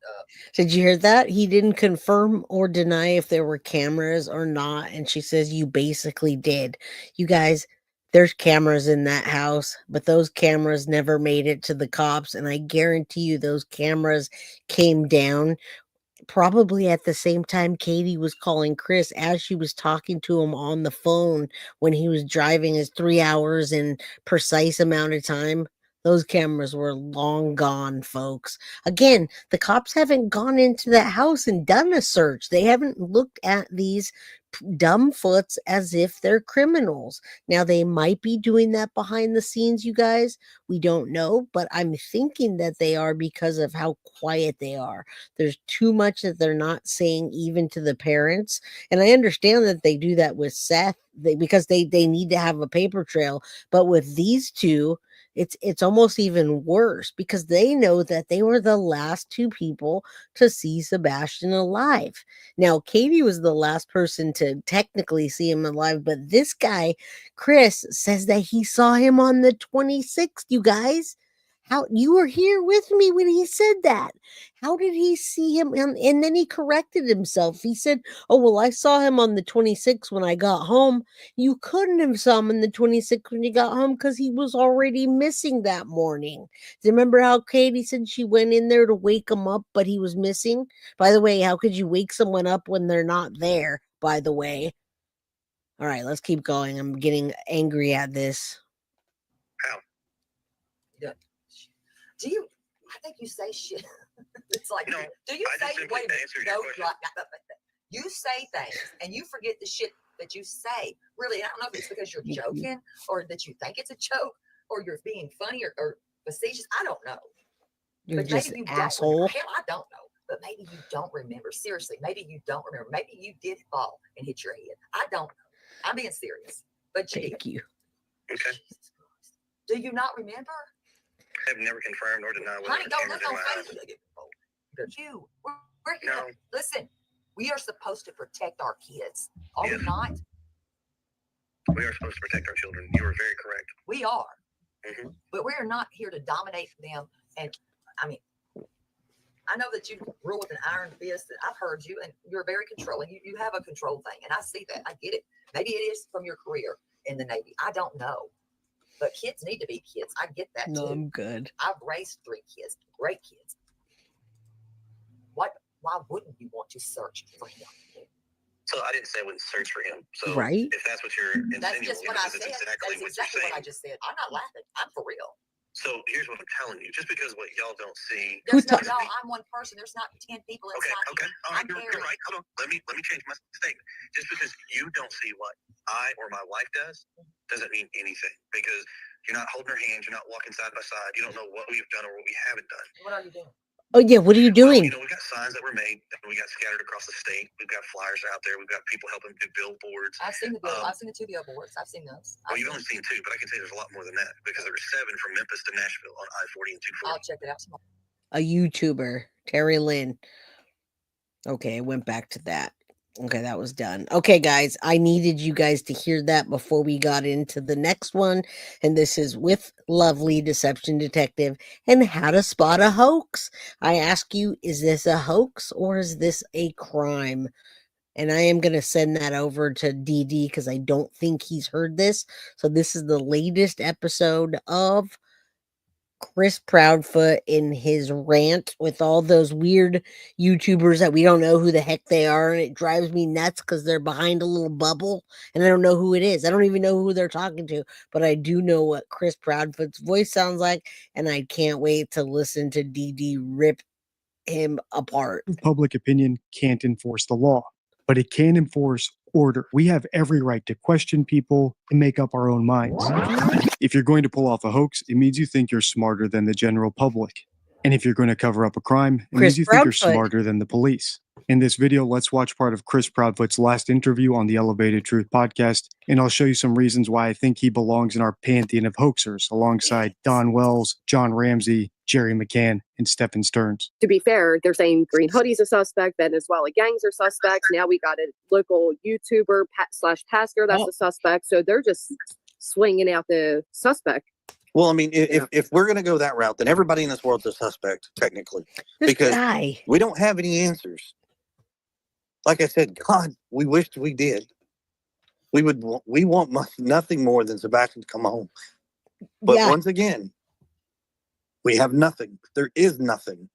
Did you hear that? He didn't confirm or deny if there were cameras or not. And she says, you basically did. You guys, there's cameras in that house, but those cameras never made it to the cops. And I guarantee you those cameras came down probably at the same time Katie was calling Chris, as she was talking to him on the phone when he was driving his 3 hours in precise amount of time. Those cameras were long gone, folks. Again, the cops haven't gone into that house and done a search. They haven't looked at these dumb foots as if they're criminals. Now, they might be doing that behind the scenes, you guys. We don't know, but I'm thinking that they are because of how quiet they are. There's too much that they're not saying even to the parents. And I understand that they do that with Seth because they need to have a paper trail. But with these two, it's almost even worse because they know that they were the last 2 people to see Sebastian alive. Now, Katie was the last person to technically see him alive, but this guy, Chris, says that he saw him on the 26th, you guys. How you were here with me when he said that? How did he see him? And then he corrected himself. He said, "Oh, well, I saw him on the 26th when I got home." You couldn't have saw him on the 26th when you got home because he was already missing that morning. Do you remember how Katie said she went in there to wake him up, but he was missing? By the way, how could you wake someone up when they're not there, by the way? All right, let's keep going. I'm getting angry at this. Do you? I think you say shit. It's like, No, do you I just say? simply Wait a minute. answered your No, question. You say things and you forget the shit that you say. Really, I don't know if it's because you're joking or that you think it's a joke or you're being funny or facetious. I don't know. You're But just maybe you asshole. don't. Hell, I don't know. But maybe you don't remember. Seriously, maybe you don't remember. Maybe you did fall and hit your head. I don't know. I'm being serious. But you Thank did. you. Okay. Jesus Christ. Do you not remember? I've never confirmed or denied whether Honey, the don't cameras look in on my house. Facebook. We're here. No. Listen, we are supposed to protect our kids. Are we Yes. not? We are supposed to protect our children. You are very correct. We are. Mhm. But we are not here to dominate them. And I mean, I know that you rule with an iron fist. And I've heard you, and you're very controlling. You have a control thing, and I see that. I get it. Maybe it is from your career in the Navy. I don't know. But kids need to be kids. I get that No, too. I'm good. I've raised 3 kids, great kids. Why wouldn't you want to search for him? So I didn't say I wouldn't search for him. So Right. if that's what you're insinuating, That's just what I that's said. exactly That's what exactly you're what I saying. just said. I'm not laughing. I'm for real. So here's what I'm telling you. Just because what y'all don't see. Who There's no, ta- y'all, I'm one person. There's not 10 people Okay, inside okay. here. All right, I'm you're married. right. Hold on. Let me change my statement. Just because you don't see what I or my wife does doesn't mean anything. Because you're not holding her hand, you're not walking side by side, you don't know what we've done or what we haven't done. What are you doing? Oh yeah, what are you Well, doing? we've got signs that were made and we got scattered across the state. We've got flyers out there. We've got people helping do billboards. I've seen the I've seen the 2 billboards. I've seen those. Well, you've only seen 2, but I can tell you there's a lot more than that because there were 7 from Memphis to Nashville on I-40 and 240. I'll check it out tomorrow. A YouTuber, Terry Lynn. Okay, I went back to that. Okay, that was done. Okay, guys, I needed you guys to hear that before we got into the next one. And this is with lovely Deception Detective and how to spot a hoax. I ask you, is this a hoax or is this a crime? And I am going to send that over to DD because I don't think he's heard this. So this is the latest episode of Chris Proudfoot in his rant with all those weird YouTubers that we don't know who the heck they are. And it drives me nuts because they're behind a little bubble and I don't know who it is. I don't even know who they're talking to, but I do know what Chris Proudfoot's voice sounds like. And I can't wait to listen to DD rip him apart. Public opinion can't enforce the law, but it can enforce order. We have every right to question people and make up our own minds. If you're going to pull off a hoax, it means you think you're smarter than the general public. And if you're going to cover up a crime, it Chris means you think you're Proudfoot. smarter than the police. In this video, let's watch part of Chris Proudfoot's last interview on the Elevated Truth podcast, and I'll show you some reasons why I think he belongs in our pantheon of hoaxers alongside Don Wells, John Ramsey, Jerry McCann, and Stephen Stearns. To be fair, they're saying Green Hoodie's a suspect, Venezuela gangs are suspects. Now we got a local YouTuber slash pastor that's a suspect. So they're just swinging out the suspect. Well, I mean, if we're going to go that route, then everybody in this world's a suspect, technically, This because guy. we don't have any answers. Like I said, God, we wished we did. We want nothing more than Sebastian to come home. But Yeah. once again, we have nothing. There is nothing.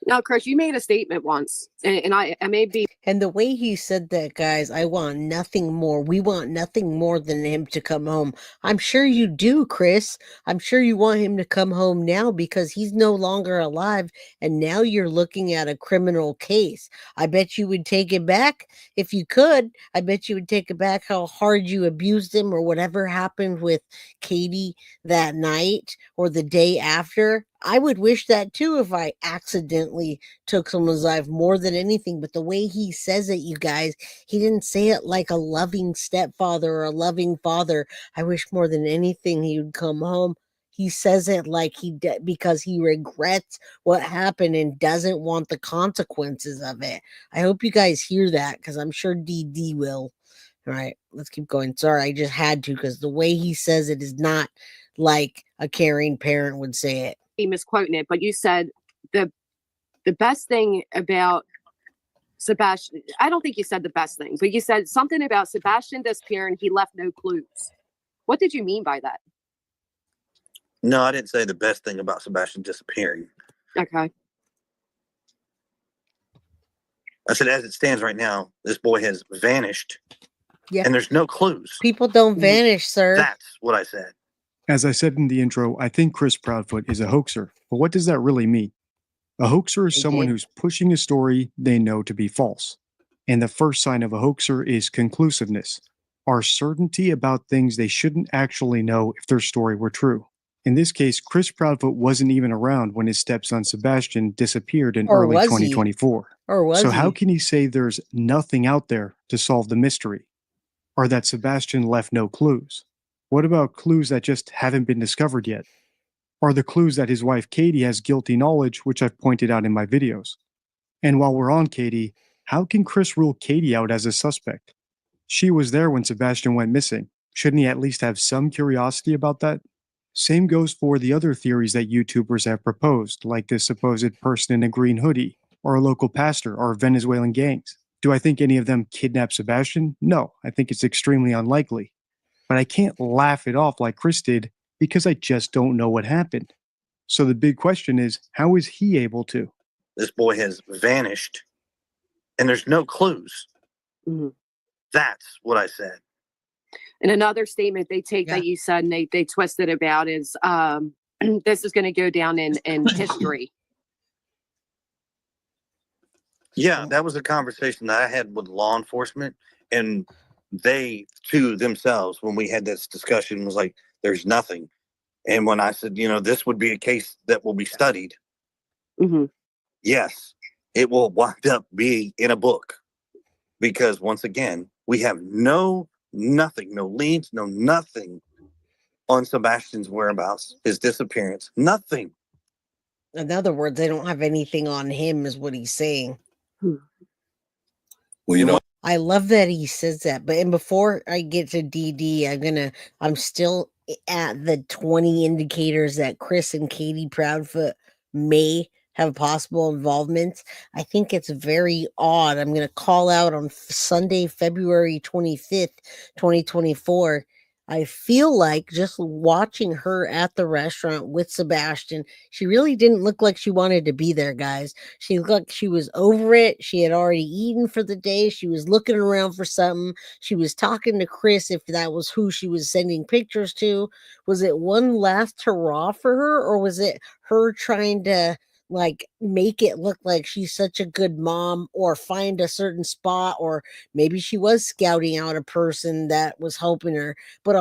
Now, Chris, you made a statement once, and I may be. And the way he said that, guys, I want nothing more. We want nothing more than him to come home. I'm sure you do, Chris. I'm sure you want him to come home now because he's no longer alive. And now you're looking at a criminal case. I bet you would take it back if you could. I bet you would take it back how hard you abused him or whatever happened with Katie that night or the day after. I would wish that too if I accidentally took someone's life more than anything. But the way he says it, you guys, he didn't say it like a loving stepfather or a loving father. I wish more than anything he would come home. He says it like because he regrets what happened and doesn't want the consequences of it. I hope you guys hear that because I'm sure DD will. All right, let's keep going. Sorry, I just had to because the way he says it is not like a caring parent would say it. Misquoting it, but you said the best thing about Sebastian. I don't think you said the best thing, but you said something about Sebastian disappearing. He left no clues. What did you mean by that? No, I didn't say the best thing about Sebastian disappearing. Okay. I said, as it stands right now, this boy has vanished. Yeah. And there's no clues. People don't vanish, sir. That's what I said. As I said in the intro, I think Chris Proudfoot is a hoaxer. But what does that really mean? A hoaxer is someone who's pushing a story they know to be false. And the first sign of a hoaxer is conclusiveness, our certainty about things they shouldn't actually know if their story were true. In this case, Chris Proudfoot wasn't even around when his stepson Sebastian disappeared in Or early was he? 2024. Or was So how he? can he say there's nothing out there to solve the mystery? Or that Sebastian left no clues? What about clues that just haven't been discovered yet? Are the clues that his wife Katie has guilty knowledge, which I've pointed out in my videos? And while we're on Katie, how can Chris rule Katie out as a suspect? She was there when Sebastian went missing. Shouldn't he at least have some curiosity about that? Same goes for the other theories that YouTubers have proposed, like this supposed person in a green hoodie, or a local pastor, or Venezuelan gangs. Do I think any of them kidnapped Sebastian? No, I think it's extremely unlikely. But I can't laugh it off like Chris did because I just don't know what happened. So the big question is, how is he able to? This boy has vanished and there's no clues. Mhm. That's what I said. And another statement they take that you said and they twist it about is this is going to go down in history. Yeah, that was a conversation that I had with law enforcement, and they to themselves, when we had this discussion, was like, there's nothing. And when I said, this would be a case that will be studied, Mm-hmm. yes, it will wind up being in a book. Because once again, we have nothing, no leads, no nothing on Sebastian's whereabouts, his disappearance, nothing. In other words, they don't have anything on him, is what he's saying. Well, I love that he says that. But and before I get to DD, I'm still at the 20 indicators that Chris and Katie Proudfoot may have possible involvement. I think it's very odd. I'm going to call out on Sunday, February 25th, 2024. I feel like just watching her at the restaurant with Sebastian, she really didn't look like she wanted to be there, guys. She looked like she was over it. She had already eaten for the day. She was looking around for something. She was talking to Chris, if that was who she was sending pictures to. Was it one last hurrah for her, or was it her trying to make it look like she's such a good mom, or find a certain spot, or maybe she was scouting out a person that was helping her? But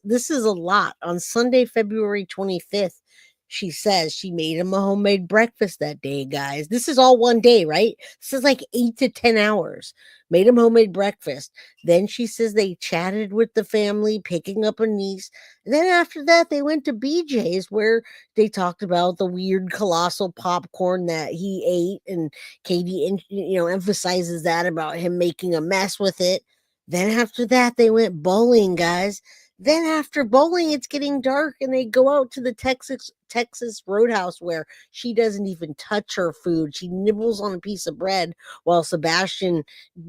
this is a lot. On Sunday, February 25th, she says she made him a homemade breakfast that day, guys. This is all one day, right? This is like 8 to 10 hours. Made him homemade breakfast. Then she says they chatted with the family, picking up a niece. And then after that, they went to BJ's, where they talked about the weird colossal popcorn that he ate. And Katie, emphasizes that about him making a mess with it. Then after that, they went bowling, guys. Then after bowling, it's getting dark, and they go out to the Texas Roadhouse, where she doesn't even touch her food. She nibbles on a piece of bread, while Sebastian,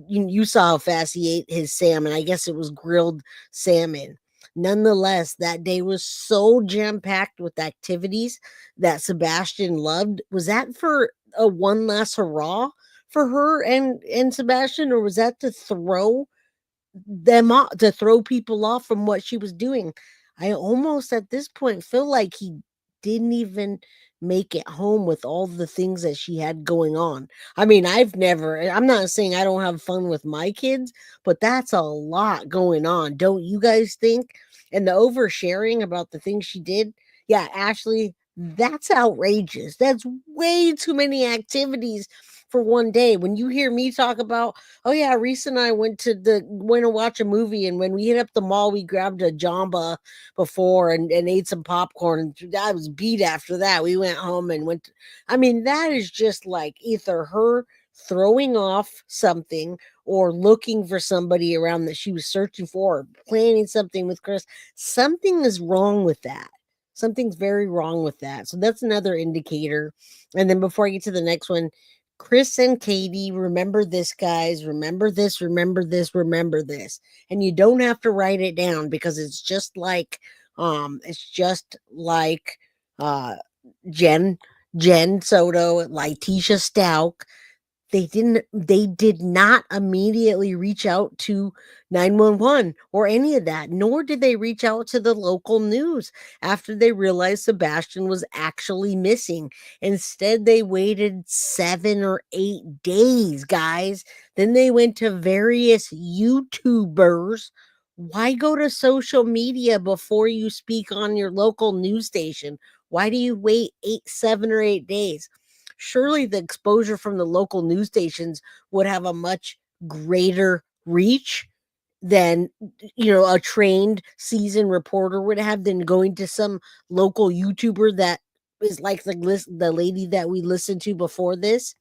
you saw how fast he ate his salmon. I guess it was grilled salmon. Nonetheless, that day was so jam-packed with activities that Sebastian loved. Was that for a one last hurrah for her and Sebastian, or was that to throw them off, to throw people off from what she was doing? I almost at this point feel like he didn't even make it home with all the things that she had going on. I mean, I'm not saying I don't have fun with my kids, but that's a lot going on, don't you guys think? And the oversharing about the things she did, yeah, Ashley, that's outrageous. That's way too many activities for one day. When you hear me talk about, oh yeah, Reese and I went to watch a movie, and when we hit up the mall, we grabbed a Jamba before and ate some popcorn, and I was beat after that. We went home and that is just like either her throwing off something, or looking for somebody around that she was searching for, or planning something with Chris. Something is wrong with that. Something's very wrong with that. So that's another indicator. And then before I get to the next one, Chris and Katie, remember this, guys. Remember this, remember this, remember this. And you don't have to write it down, because it's just like Jen Soto, Letitia Stout. They did not immediately reach out to 911 or any of that, nor did they reach out to the local news after they realized Sebastian was actually missing. Instead, they waited 7 or 8 days, guys. Then they went to various YouTubers. Why go to social media before you speak on your local news station? Why do you wait 7 or 8 days? Surely the exposure from the local news stations would have a much greater reach than a trained seasoned reporter would have than going to some local YouTuber that is like the lady that we listened to before this.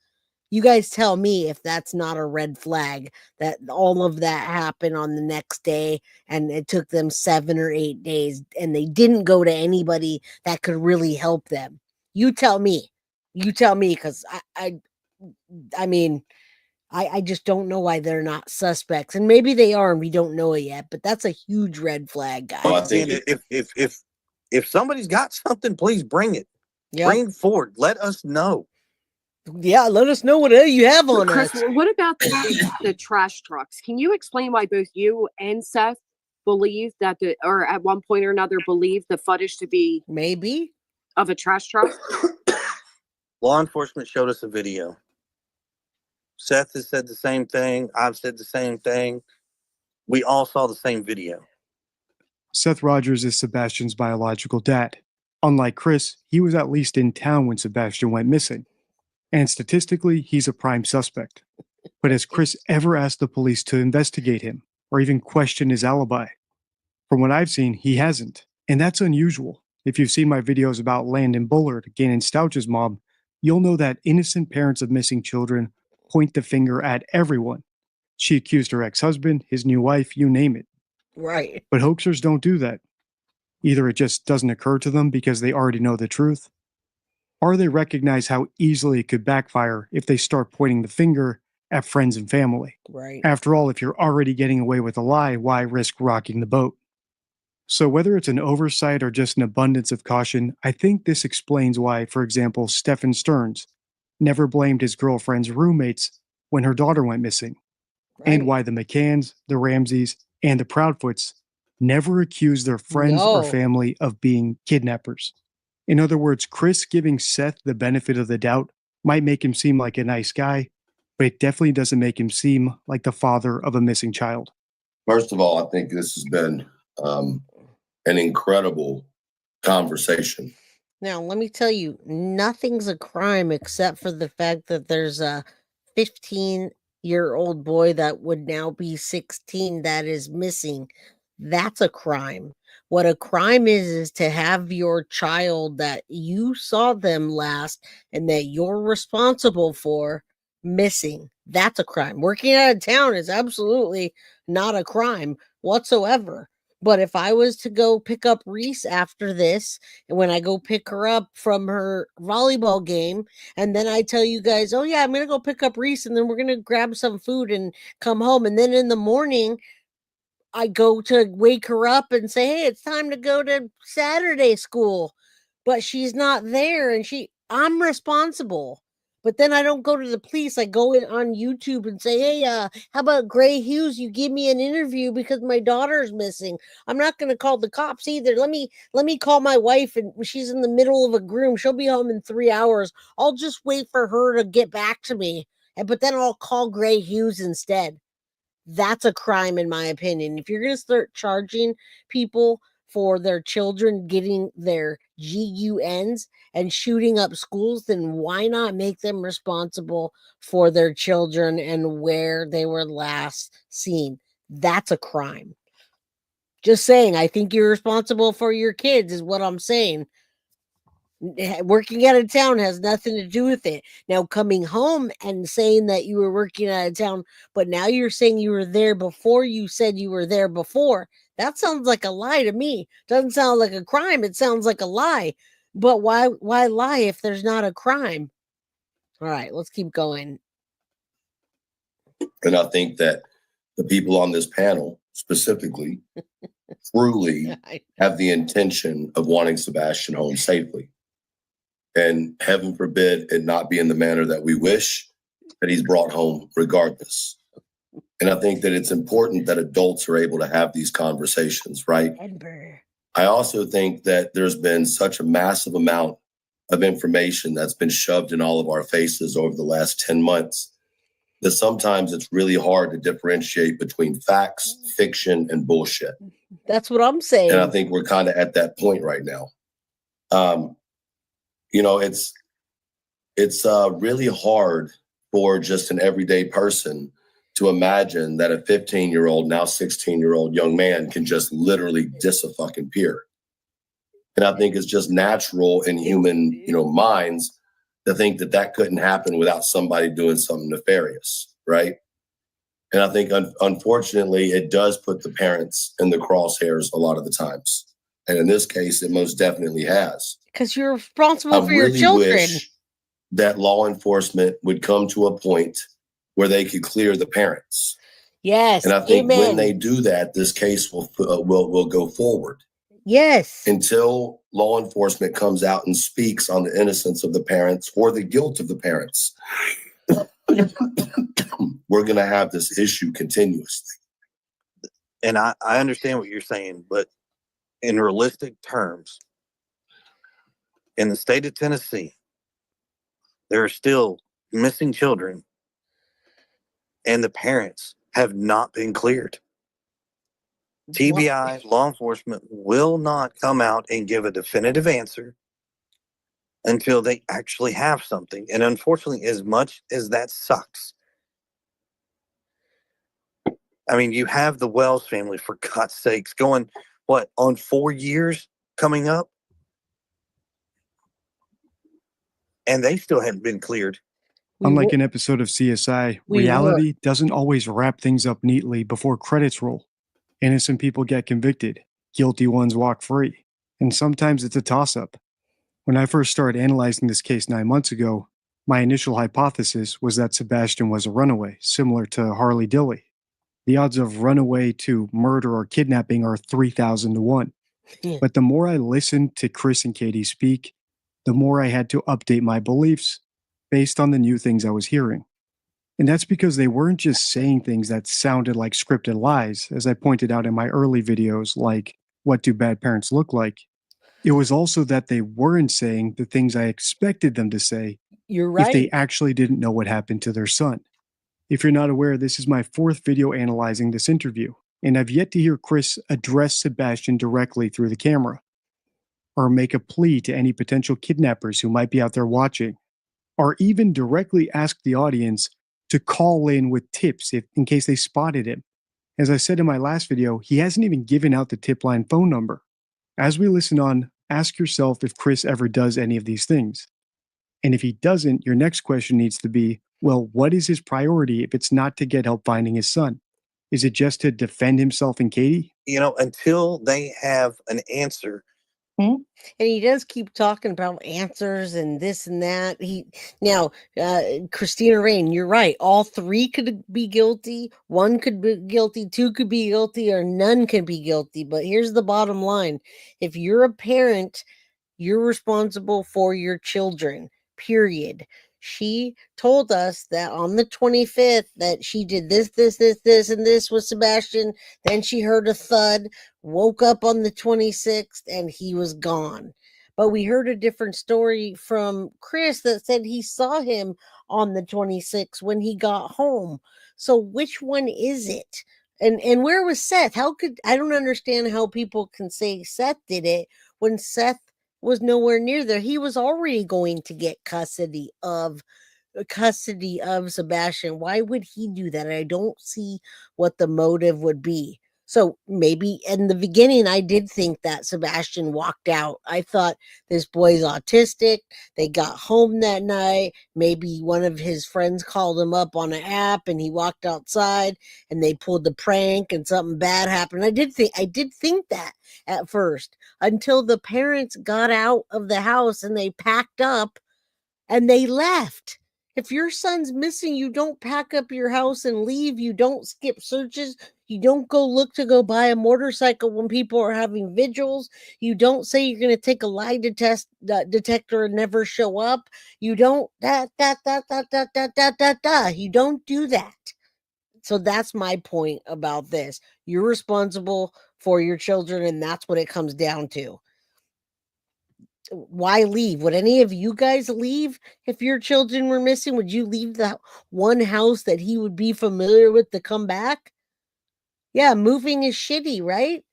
You guys tell me if that's not a red flag that all of that happened on the next day and it took them 7 or 8 days and they didn't go to anybody that could really help them. You tell me. You tell me, because I mean, I just don't know why they're not suspects. And maybe they are and we don't know it yet, but that's a huge red flag, guys. Well, I think if somebody's got something, please bring it. Yep. Bring it forward. Let us know. Yeah, let us know whatever you have on Chris, us. what about the trash trucks? Can you explain why both you and Seth believe that or at one point or another believe the footage to be maybe of a trash truck? Law enforcement showed us a video. Seth has said the same thing. I've said the same thing. We all saw the same video. Seth Rogers is Sebastian's biological dad. Unlike Chris, he was at least in town when Sebastian went missing. And statistically, he's a prime suspect. But has Chris ever asked the police to investigate him or even question his alibi? From what I've seen, he hasn't. And that's unusual. If you've seen my videos about Landon Bullard, Gannon Stouch's mom, you'll know that innocent parents of missing children point the finger at everyone. She accused her ex-husband, his new wife, you name it. Right. But hoaxers don't do that. Either it just doesn't occur to them because they already know the truth, or they recognize how easily it could backfire if they start pointing the finger at friends and family. Right. After all, if you're already getting away with a lie, why risk rocking the boat? So whether it's an oversight or just an abundance of caution, I think this explains why, for example, Stephen Stearns never blamed his girlfriend's roommates when her daughter went missing, and why the McCanns, the Ramseys, and the Proudfoots never accused their friends or family of being kidnappers. In other words, Chris giving Seth the benefit of the doubt might make him seem like a nice guy, but it definitely doesn't make him seem like the father of a missing child. First of all, I think this has been an incredible conversation. Now, let me tell you, nothing's a crime except for the fact that there's a 15-year-old boy that would now be 16 that is missing. That's a crime. What a crime is to have your child that you saw them last and that you're responsible for missing. That's a crime. Working out of town is absolutely not a crime whatsoever. But if I was to go pick up Reese after this, and when I go pick her up from her volleyball game, and then I tell you guys, oh yeah, I'm going to go pick up Reese, and then we're going to grab some food and come home. And then in the morning, I go to wake her up and say, hey, it's time to go to Saturday school. But she's not there, and I'm responsible. But then I don't go to the police. I go in on YouTube and say, hey, how about Gray Hughes? You give me an interview because my daughter's missing. I'm not going to call the cops either. Let me call my wife, and she's in the middle of a groom. She'll be home in 3 hours. I'll just wait for her to get back to me. But then I'll call Gray Hughes instead. That's a crime, in my opinion. If you're going to start charging people for their children getting their GUNs and shooting up schools, then why not make them responsible for their children and where they were last seen? That's a crime. Just saying, I think you're responsible for your kids is what I'm saying. Working out of town has nothing to do with it. Now, coming home and saying that you were working out of town, but now you're saying you were there before you said you were there before. That sounds like a lie to me. Doesn't sound like a crime. It sounds like a lie. But why lie if there's not a crime? All right, let's keep going. And I think that the people on this panel specifically truly have the intention of wanting Sebastian home safely. And heaven forbid it not be in the manner that we wish. that he's brought home regardless. And I think that it's important that adults are able to have these conversations, right? I also think that there's been such a massive amount of information that's been shoved in all of our faces over the last 10 months that sometimes it's really hard to differentiate between facts, fiction, and bullshit. That's what I'm saying. And I think we're kind of at that point right now. It's really hard for just an everyday person to imagine that a 15-year-old, now 16-year-old young man can just literally diss a fucking peer. And I think it's just natural in human, minds to think that that couldn't happen without somebody doing something nefarious, right? And I think, unfortunately, it does put the parents in the crosshairs a lot of the times. And in this case, it most definitely has. Because you're responsible for your children. Wish that law enforcement would come to a point where they could clear the parents. Yes. And I think when they do that, this case will go forward. Yes. Until law enforcement comes out and speaks on the innocence of the parents or the guilt of the parents, we're going to have this issue continuously. And I understand what you're saying, but in realistic terms, in the state of Tennessee, there are still missing children, and the parents have not been cleared. TBI, law enforcement will not come out and give a definitive answer until they actually have something. And unfortunately, as much as that sucks, I mean, you have the Wells family, for God's sakes, going, on 4 years coming up? And they still haven't been cleared. Unlike an episode of CSI, reality doesn't always wrap things up neatly before credits roll. Innocent people get convicted, guilty ones walk free, and sometimes it's a toss-up. When I first started analyzing this case 9 months ago, my initial hypothesis was that Sebastian was a runaway, similar to Harley Dilly. The odds of runaway to murder or kidnapping are 3,000 to 1. But the more I listened to Chris and Katie speak, the more I had to update my beliefs based on the new things I was hearing. And that's because they weren't just saying things that sounded like scripted lies, as I pointed out in my early videos, like, what do bad parents look like? It was also that they weren't saying the things I expected them to say. You're right. If they actually didn't know what happened to their son. If you're not aware, this is my 4th video analyzing this interview, and I've yet to hear Chris address Sebastian directly through the camera, or make a plea to any potential kidnappers who might be out there watching, or even directly ask the audience to call in with tips in case they spotted him. As I said in my last video, he hasn't even given out the tip line phone number. As we listen on, ask yourself if Chris ever does any of these things. And if he doesn't, your next question needs to be, well, what is his priority if it's not to get help finding his son? Is it just to defend himself and Katie? Until they have an answer. And he does keep talking about answers and this and that. Christina Rain, you're right. All 3 could be guilty. 1 could be guilty. 2 could be guilty, or none can be guilty. But here's the bottom line. If you're a parent, you're responsible for your children, period. She told us that on the 25th that she did this, and this with Sebastian. Then she heard a thud, woke up on the 26th, and he was gone. But we heard a different story from Chris that said he saw him on the 26th when he got home. So which one is it? And where was Seth? I don't understand how people can say Seth did it when Seth was nowhere near there. He was already going to get custody of Sebastian. Why would he do that? I don't see what the motive would be. So maybe in the beginning, I did think that Sebastian walked out. I thought this boy's autistic. They got home that night. Maybe one of his friends called him up on an app and he walked outside and they pulled the prank and something bad happened. I did think that at first, until the parents got out of the house and they packed up and they left. If your son's missing, you don't pack up your house and leave. You don't skip searches. You don't go buy a motorcycle when people are having vigils. You don't say you're going to take a lie detector and never show up. You don't You don't do that. So that's my point about this. You're responsible for your children, and that's what it comes down to. Why leave? Would any of you guys leave if your children were missing? Would you leave the one house that he would be familiar with to come back? Yeah, moving is shitty, right?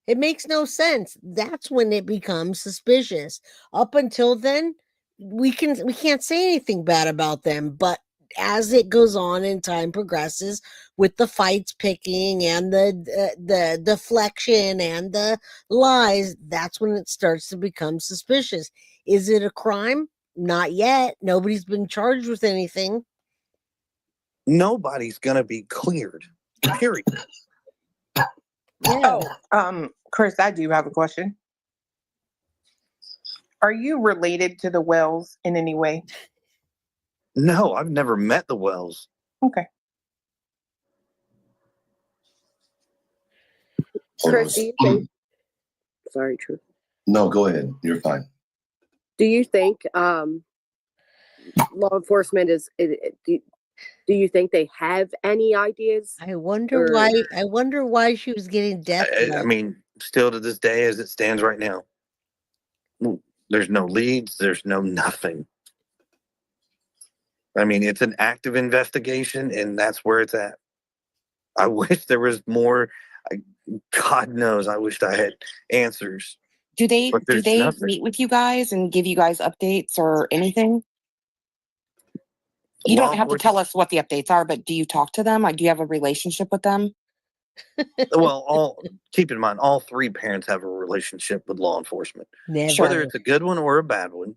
It makes no sense. That's when it becomes suspicious. Up until then, we can't say anything bad about them, but as it goes on and time progresses with the fights picking and the deflection and the lies, that's when it starts to become suspicious. Is it a crime? Not yet. Nobody's been charged with anything. Nobody's going to be cleared, period. Yeah. Chris, I do have a question. Are you related to the Wells in any way? No, I've never met the Wells. Okay. Chris, do you think? Sorry, True. No, go ahead. You're fine. Do you think law enforcement do you think they have any ideas? I wonder why she was getting death. I mean, still to this day, as it stands right now, there's no leads. There's no nothing. I mean, it's an active investigation, and that's where it's at. I wish there was more. God knows, I wished I had answers. Do they nothing. meet with you guys and give you guys updates or anything? You don't have to tell us what the updates are, but do you talk to them? Like, do you have a relationship with them? Well, keep in mind, all three parents have a relationship with law enforcement. Never. Whether it's a good one or a bad one,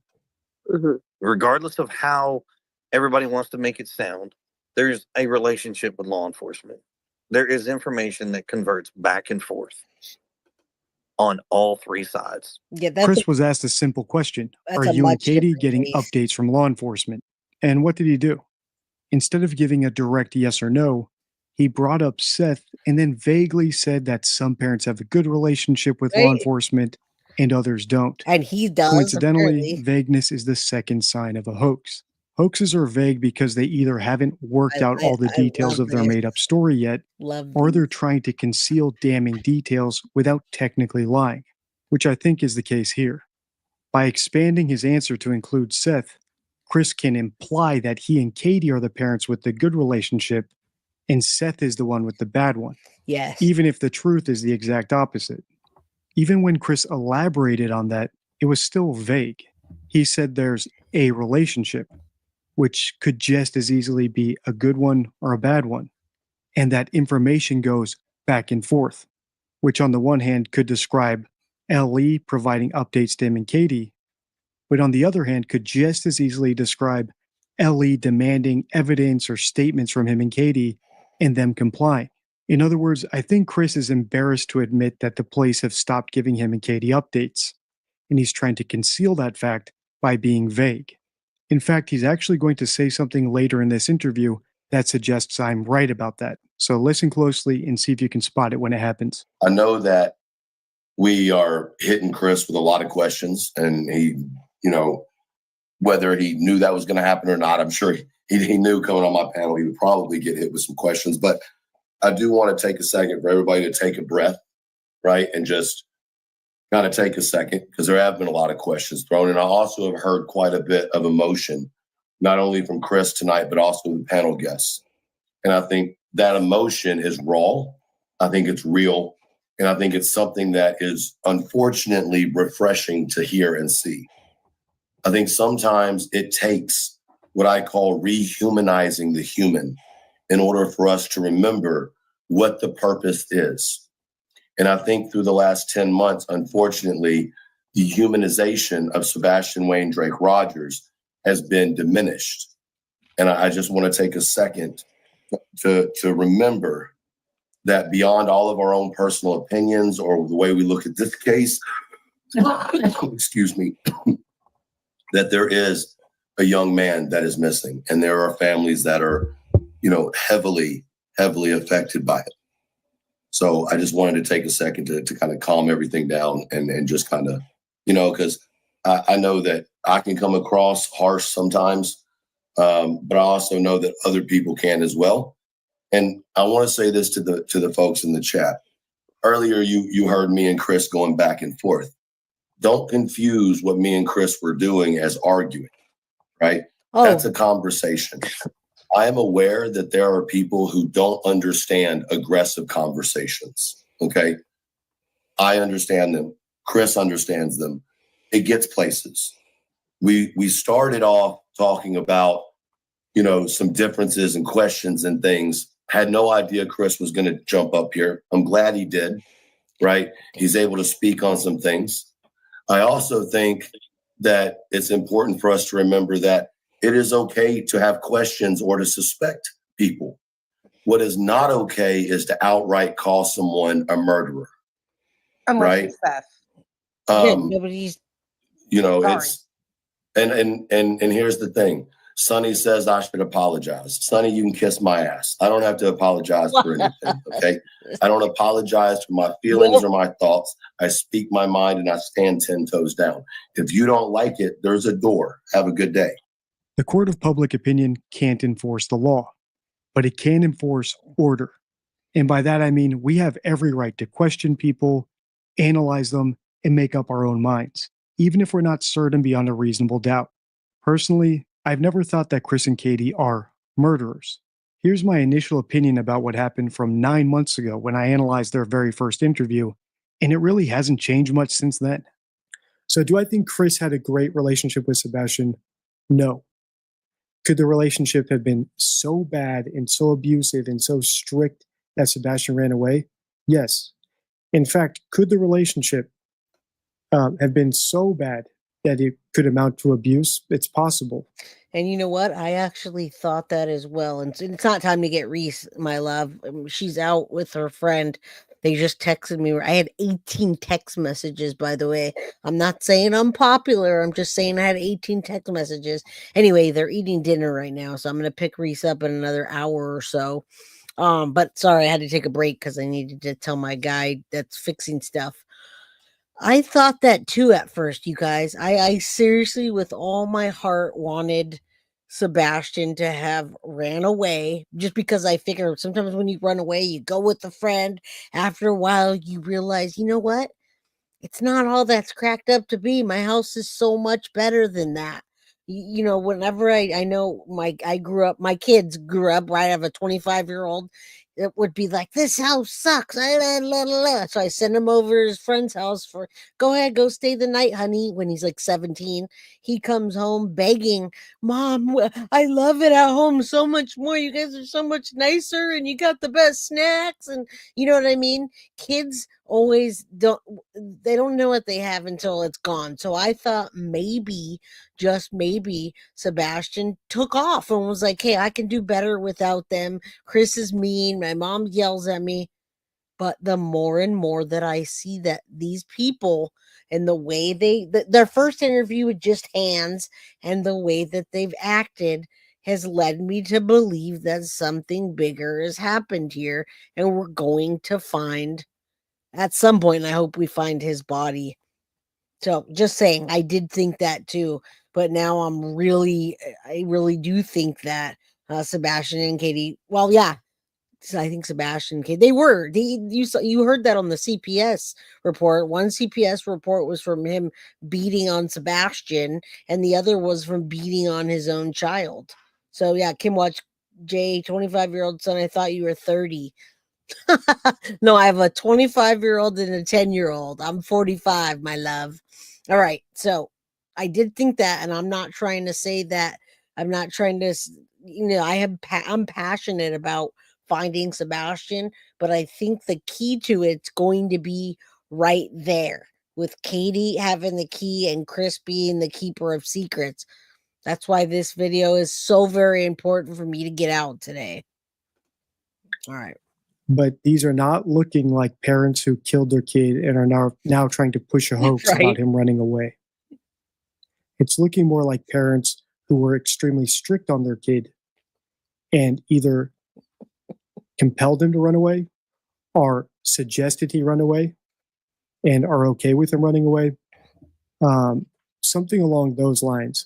regardless of how everybody wants to make it sound, there's a relationship with law enforcement. There is information that converts back and forth on all three sides. Yeah, Chris was asked a simple question. Are you and Katie getting updates from law enforcement? And what did he do? Instead of giving a direct yes or no, he brought up Seth and then vaguely said that some parents have a good relationship with law enforcement and others don't. And he does. Coincidentally, apparently. vagueness is the second sign of a hoax. Hoaxes are vague because they either haven't worked out all the details of their made-up story yet, or they're trying to conceal damning details without technically lying, which I think is the case here. By expanding his answer to include Seth, Chris can imply that he and Katie are the parents with the good relationship, and Seth is the one with the bad one. Yes. Even if the truth is the exact opposite. Even when Chris elaborated on that, it was still vague. He said there's a relationship, which could just as easily be a good one or a bad one, and that information goes back and forth, which on the one hand could describe LE providing updates to him and Katie, but on the other hand could just as easily describe LE demanding evidence or statements from him and Katie and them complying. In other words, I think Chris is embarrassed to admit that the police have stopped giving him and Katie updates, and he's trying to conceal that fact by being vague. In fact, he's actually going to say something later in this interview that suggests I'm right about that. So listen closely and see if you can spot it when it happens. I know that we are hitting Chris with a lot of questions, and he, whether he knew that was going to happen or not, I'm sure he knew coming on my panel he would probably get hit with some questions. But I do want to take a second for everybody to take a breath, right, and just kind of take a second, because there have been a lot of questions thrown. And I also have heard quite a bit of emotion, not only from Chris tonight, but also the panel guests. And I think that emotion is raw. I think it's real. And I think it's something that is unfortunately refreshing to hear and see. I think sometimes it takes what I call rehumanizing the human in order for us to remember what the purpose is. And I think through the last 10 months, unfortunately, the humanization of Sebastian Wayne Drake Rogers has been diminished. And I just want to take a second to remember that beyond all of our own personal opinions or the way we look at this case, excuse me, that there is a young man that is missing, and there are families that are, heavily affected by it. So I just wanted to take a second to kind of calm everything down and just kind of, because I know that I can come across harsh sometimes, but I also know that other people can as well. And I want to say this to the folks in the chat. Earlier, you heard me and Chris going back and forth. Don't confuse what me and Chris were doing as arguing, right? Oh, That's a conversation. I am aware that there are people who don't understand aggressive conversations, okay? I understand them. Chris understands them. It gets places. We started off talking about, some differences and questions and things. Had no idea Chris was going to jump up here. I'm glad he did, right? He's able to speak on some things. I also think that it's important for us to remember that it is okay to have questions or to suspect people. What is not okay is to outright call someone a murderer. Unless Right? it's Seth. nobody's. It's and here's the thing. Sonny says I should apologize. Sonny, you can kiss my ass. I don't have to apologize for anything. Okay. I don't apologize for my feelings or my thoughts. I speak my mind and I stand 10 toes down. If you don't like it, there's a door. Have a good day. The court of public opinion can't enforce the law, but it can enforce order. And by that, I mean we have every right to question people, analyze them, and make up our own minds, even if we're not certain beyond a reasonable doubt. Personally, I've never thought that Chris and Katie are murderers. Here's my initial opinion about what happened from 9 months ago when I analyzed their very first interview, and it really hasn't changed much since then. So do I think Chris had a great relationship with Sebastian? No. Could the relationship have been so bad and so abusive and so strict that Sebastian ran away? Yes. In fact, could the relationship have been so bad that it could amount to abuse? It's possible. And you know what? I actually thought that as well. And it's not time to get Reese, my love. She's out with her friend. They just texted me. I had 18 text messages, by the way. I'm not saying I'm popular. I'm just saying I had 18 text messages. Anyway, they're eating dinner right now. So I'm going to pick Reese up in another hour or so. But sorry, I had to take a break because I needed to tell my guy that's fixing stuff. I thought that too at first, you guys. I seriously, with all my heart, wanted Sebastian to have ran away just because I figure sometimes when you run away, you go with a friend. After a while, you realize, you know what? It's not all that's cracked up to be. My house is so much better than that. Whenever I know my kids grew up, right? I have a 25-year-old. It would be like, this house sucks. So I send him over to his friend's house for, go ahead, go stay the night, honey. When he's like 17, he comes home begging, Mom, I love it at home so much more. You guys are so much nicer and you got the best snacks. And you know what I mean? Kids always don't know what they have until it's gone. So I thought maybe, just maybe, Sebastian took off and was like, hey, I can do better without them. Chris is mean. My mom yells at me. But the more and more that I see that these people and the way their first interview with just hands and the way that they've acted has led me to believe that something bigger has happened here. And we're going to find at some point, I hope we find his body. So just saying, I did think that too. But now I really do think that Sebastian and Katie, well, yeah, I think Sebastian and Katie, you heard that on the CPS report. One CPS report was from him beating on Sebastian, and the other was from beating on his own child. So yeah, Kim Watch J, 25-year-old son, I thought you were 30. No, I have a 25-year-old and a 10-year-old. I'm 45, my love. All right. So I did think that, and I'm not trying to say that. I'm not trying to, I'm passionate about finding Sebastian, but I think the key to it's going to be right there with Katie having the key and Chris being the keeper of secrets. That's why this video is so very important for me to get out today. All right. But these are not looking like parents who killed their kid and are now trying to push a hoax Right. about him running away. It's looking more like parents who were extremely strict on their kid and either compelled him to run away are suggested he run away and are okay with him running away. Something along those lines.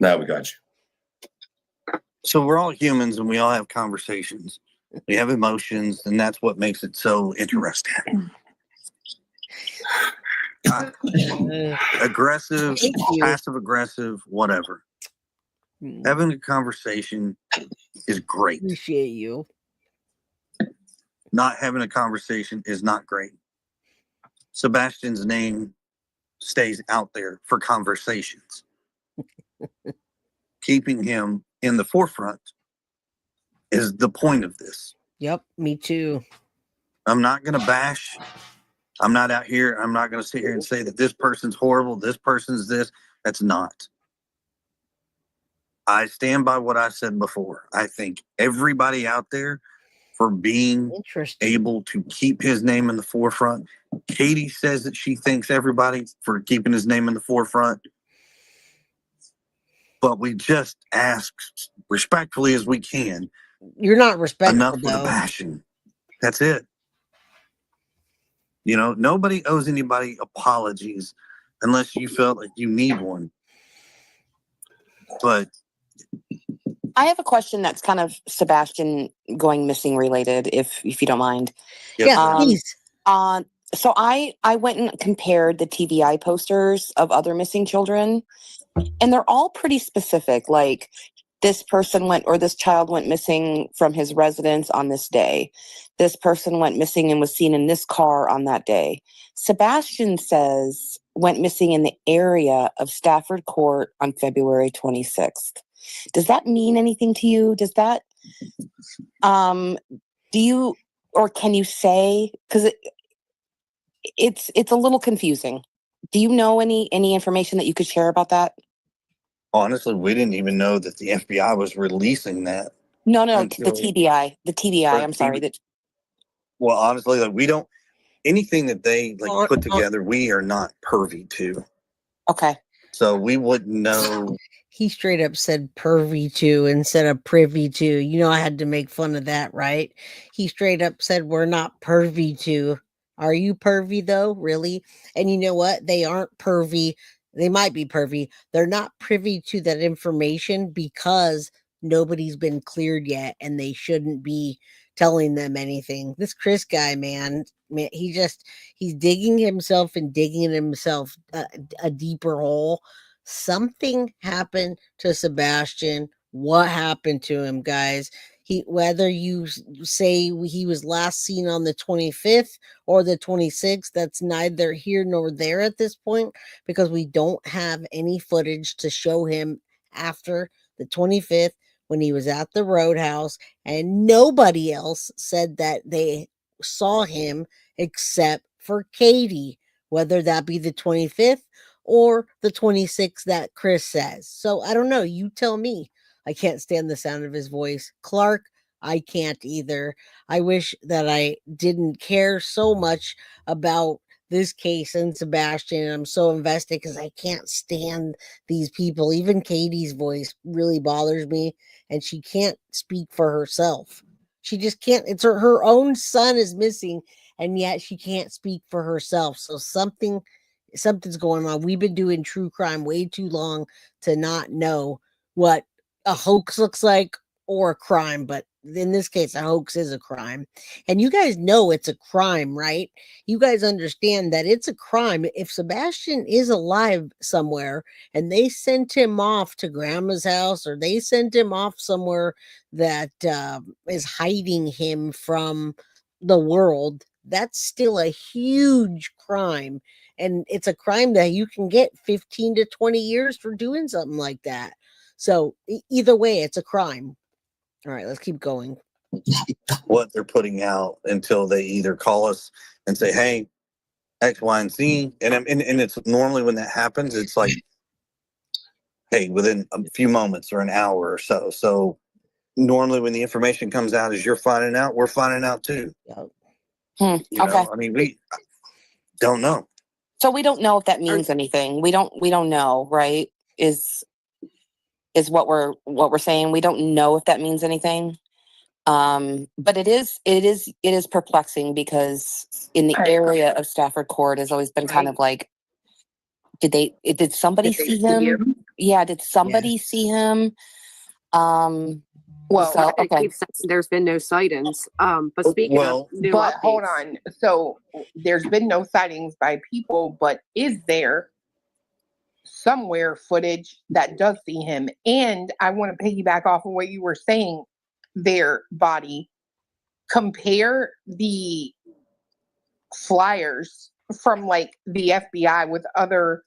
Now we got you. So we're all humans and we all have conversations. We have emotions, and that's what makes it so interesting. Aggressive, Thank you. passive aggressive, whatever. Having a conversation is great. Appreciate you. Not having a conversation is not great. Sebastian's name stays out there for conversations. Keeping him in the forefront is the point of this. Yep, me too. I'm not going to bash. I'm not out here. I'm not going to sit here and say that this person's horrible. This person's this. That's not. I stand by what I said before. I think everybody out there for being able to keep his name in the forefront. Katie says that she thanks everybody for keeping his name in the forefront. But we just ask respectfully as we can. You're not respectful, enough with the though. passion. That's it. You know, nobody owes anybody apologies unless you felt like you need one. But I have a question that's kind of Sebastian going missing related, if you don't mind. Yeah, please. So I went and compared the TBI posters of other missing children, and they're all pretty specific. Like, this person went, or this child went missing from his residence on this day. This person went missing and was seen in this car on that day. Sebastian says went missing in the area of Stafford Court on February 26th. Does that mean anything to you? Does that, do you, or can you say, because it's a little confusing. Do you know any information that you could share about that? honestly, we didn't even know that the FBI was releasing that. No, the TBI. The TBI, I'm sorry. Well, honestly, like, we don't, anything that they like put together, we are not privy to. Okay. So we wouldn't know. He straight up said pervy to instead of privy to. You know, I had to make fun of that, right? He straight up said, we're not pervy to. Are you pervy, though? Really? And you know what? They aren't pervy. They might be pervy. They're not privy to that information because nobody's been cleared yet, and they shouldn't be telling them anything. This Chris guy, man, he's digging himself and digging himself a deeper hole. Something happened to Sebastian. What happened to him, guys? Whether you say he was last seen on the 25th or the 26th, that's neither here nor there at this point, because we don't have any footage to show him after the 25th when he was at the Roadhouse, and nobody else said that they saw him except for Katie, whether that be the 25th or the 26th that Chris says. So I don't know. You tell me. I can't stand the sound of his voice. Clark, I can't either. I wish that I didn't care so much about this case and Sebastian. I'm so invested because I can't stand these people. Even Katie's voice really bothers me, and she can't speak for herself. She just can't. It's her own son is missing, and yet she can't speak for herself. So something's going on. We've been doing true crime way too long to not know what a hoax looks like or a crime, but in this case, a hoax is a crime. And you guys know it's a crime, right? You guys understand that it's a crime. If Sebastian is alive somewhere and they sent him off to grandma's house, or they sent him off somewhere that is hiding him from the world, that's still a huge crime. And it's a crime that you can get 15 to 20 years for doing something like that. So either way, it's a crime. All right, let's keep going. What they're putting out until they either call us and say, hey, X, Y, and Z. And it's normally when that happens, it's like, hey, within a few moments or an hour or so. So normally when the information comes out as you're finding out, we're finding out too. Okay. I mean, we don't know. So we don't know if that means anything. We don't know, right? Is what we're saying. We don't know if that means anything. But it is perplexing because in the area of Stafford Court has always been kind of like, did somebody see him? Yeah, did somebody see him? Well, so, okay. There's been no sightings. But speaking of new but updates, hold on. So there's been no sightings by people, but is there somewhere footage that does see him? And I want to piggyback off of what you were saying there, Body. Compare the flyers from like the FBI with other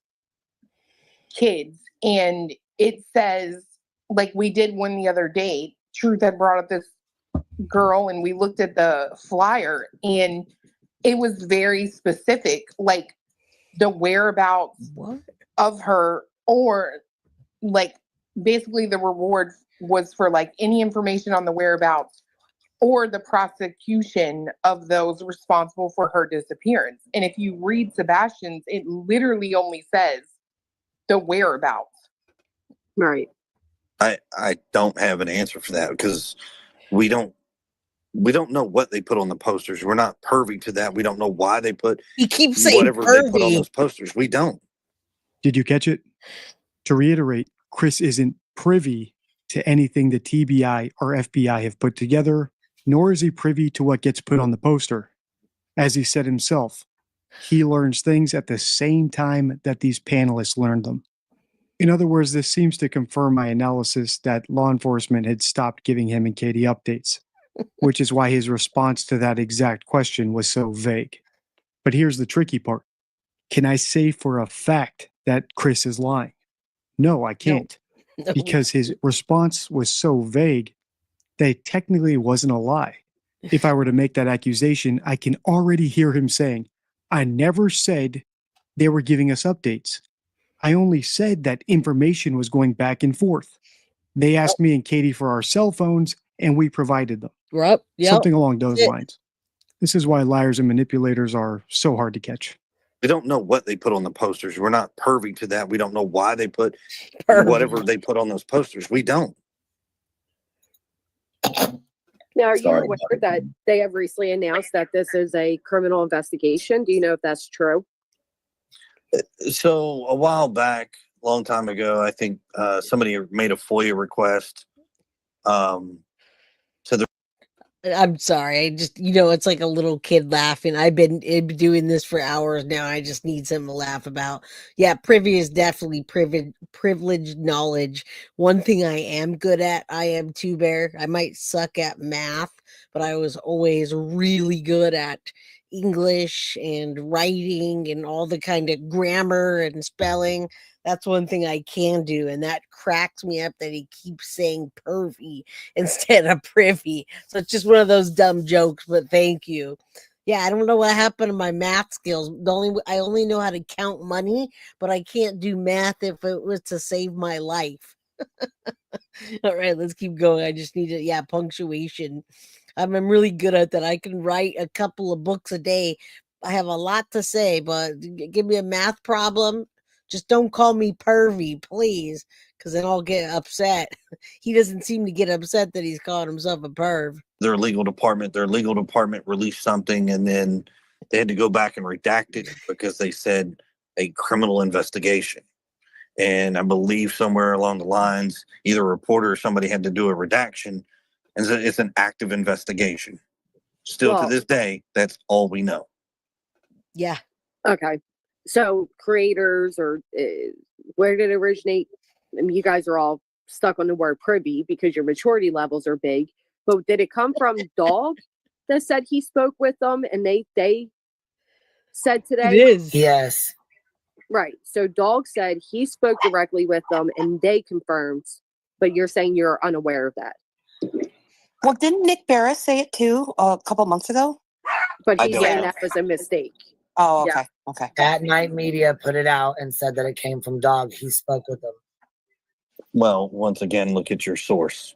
kids, and it says, like we did one the other day, Truth had brought up this girl and we looked at the flyer and it was very specific, like the whereabouts of her, or like basically the reward was for like any information on the whereabouts or the prosecution of those responsible for her disappearance. And if you read Sebastian's, it literally only says the whereabouts. Right. I don't have an answer for that because we don't know what they put on the posters. We're not privy to that. We don't know why they put You keep saying whatever they put on pervy. those posters. We don't. Did you catch it? To reiterate, Chris isn't privy to anything the TBI or FBI have put together, nor is he privy to what gets put on the poster. As he said himself, he learns things at the same time that these panelists learned them. In other words, this seems to confirm my analysis that law enforcement had stopped giving him and Katie updates, which is why his response to that exact question was so vague. But here's the tricky part. Can I say for a fact that Chris is lying? No, I can't. No. Because his response was so vague that it technically wasn't a lie. If I were to make that accusation, I can already hear him saying, I never said they were giving us updates. I only said that information was going back and forth. They asked me and Katie for our cell phones, and we provided them. Yep. Something along those lines. This is why liars and manipulators are so hard to catch. We don't know what they put on the posters. We're not privy to that. We don't know why they put whatever they put on those posters. We don't. Now, are you aware that they have recently announced that this is a criminal investigation? Do you know if that's true? So a while back, a long time ago, I think somebody made a FOIA request to the. I'm sorry. I just, it's like a little kid laughing. I've been doing this for hours now. I just need something to laugh about. Yeah, privy is definitely privileged knowledge. One thing I am good at, I am too, Bear. I might suck at math, but I was always really good at English and writing and all the kind of grammar and spelling. That's one thing I can do, and that cracks me up that he keeps saying pervy instead of privy. So it's just one of those dumb jokes, but thank you. Yeah, I don't know what happened to my math skills. I only know how to count money, but I can't do math if it was to save my life. All right, let's keep going. I just need punctuation. I'm really good at that. I can write a couple of books a day. I have a lot to say, but give me a math problem. Just don't call me pervy, please, because then I'll get upset. He doesn't seem to get upset that he's calling himself a perv. Their legal department released something, and then they had to go back and redact it because they said a criminal investigation. And I believe somewhere along the lines, either a reporter or somebody had to do a redaction, and so it's an active investigation. Still to this day, that's all we know. Yeah. Okay. So creators, or where did it originate? I mean, you guys are all stuck on the word privy because your maturity levels are big. But did it come from Dog that said he spoke with them and they said today? It is. Yes. Right. So Dog said he spoke directly with them and they confirmed, but you're saying you're unaware of that. Well, didn't Nick Barris say it too a couple months ago? But he's saying that was a mistake. Oh, okay. Yeah. Okay. At Night Media put it out and said that it came from Dog. He spoke with them. Well, once again, look at your source.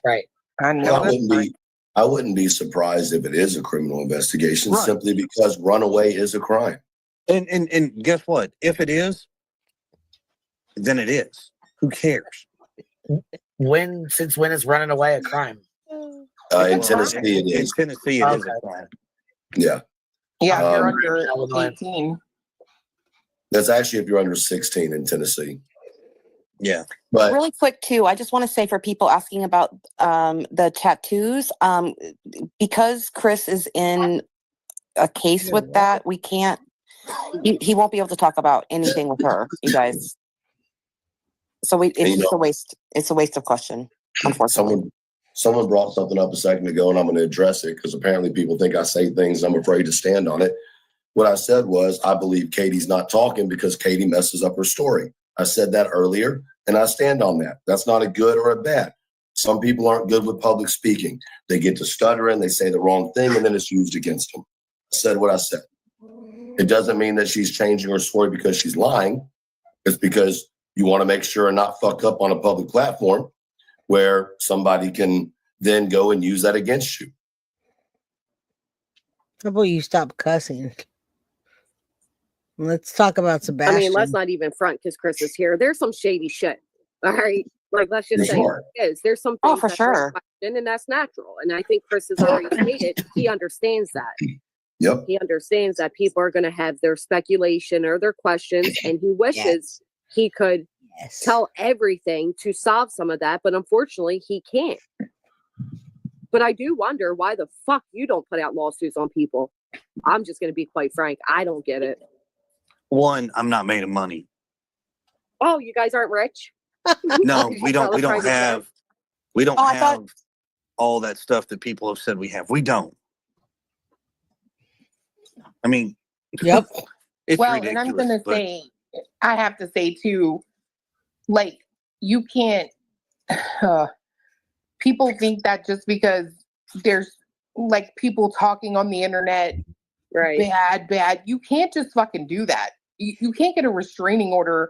Right. I wouldn't be surprised if it is a criminal investigation, simply because runaway is a crime. And guess what? If it is, then it is. Who cares? Since when is running away a crime? In Tennessee, it In is. Tennessee, it is a crime. Yeah. Yeah, if you're Um, under 18. That's actually if you're under 16 in Tennessee. Yeah. But Really quick too, I just want to say for people asking about the tattoos, because Chris is in a case with that, we can't. He won't be able to talk about anything with her, you guys. So it's just a waste. It's a waste of question, unfortunately. someone brought something up a second ago, and I'm going to address it because apparently people think I say things and I'm afraid to stand on it. What I said was, I believe Katie's not talking because Katie messes up her story. I said that earlier, and I stand on that. That's not a good or a bad. Some people aren't good with public speaking. They get to stuttering, they say the wrong thing, and then it's used against them. I said what I said. It doesn't mean that she's changing her story because she's lying. It's because you want to make sure and not fuck up on a public platform where somebody can then go and use that against you. How about you stop cussing? Let's talk about Sebastian. I mean, let's not even front because Chris is here. There's some shady shit. All right. Like, let's just say it is. There's some things for sure. And that's natural. And I think Chris has already stated he understands that. Yep. He understands that people are going to have their speculation or their questions, and he wishes he could tell everything to solve some of that, but unfortunately he can't. But I do wonder why the fuck you don't put out lawsuits on people. I'm just going to be quite frank. I don't get it. One, I'm not made of money. Oh, you guys aren't rich? No, we don't have all that stuff that people have said we have. We don't. I mean, yep. It's well, ridiculous, and I'm going to say, I have to say too, like, you can't, people think that just because there's like people talking on the internet, right? Bad. You can't just fucking do that. You can't get a restraining order.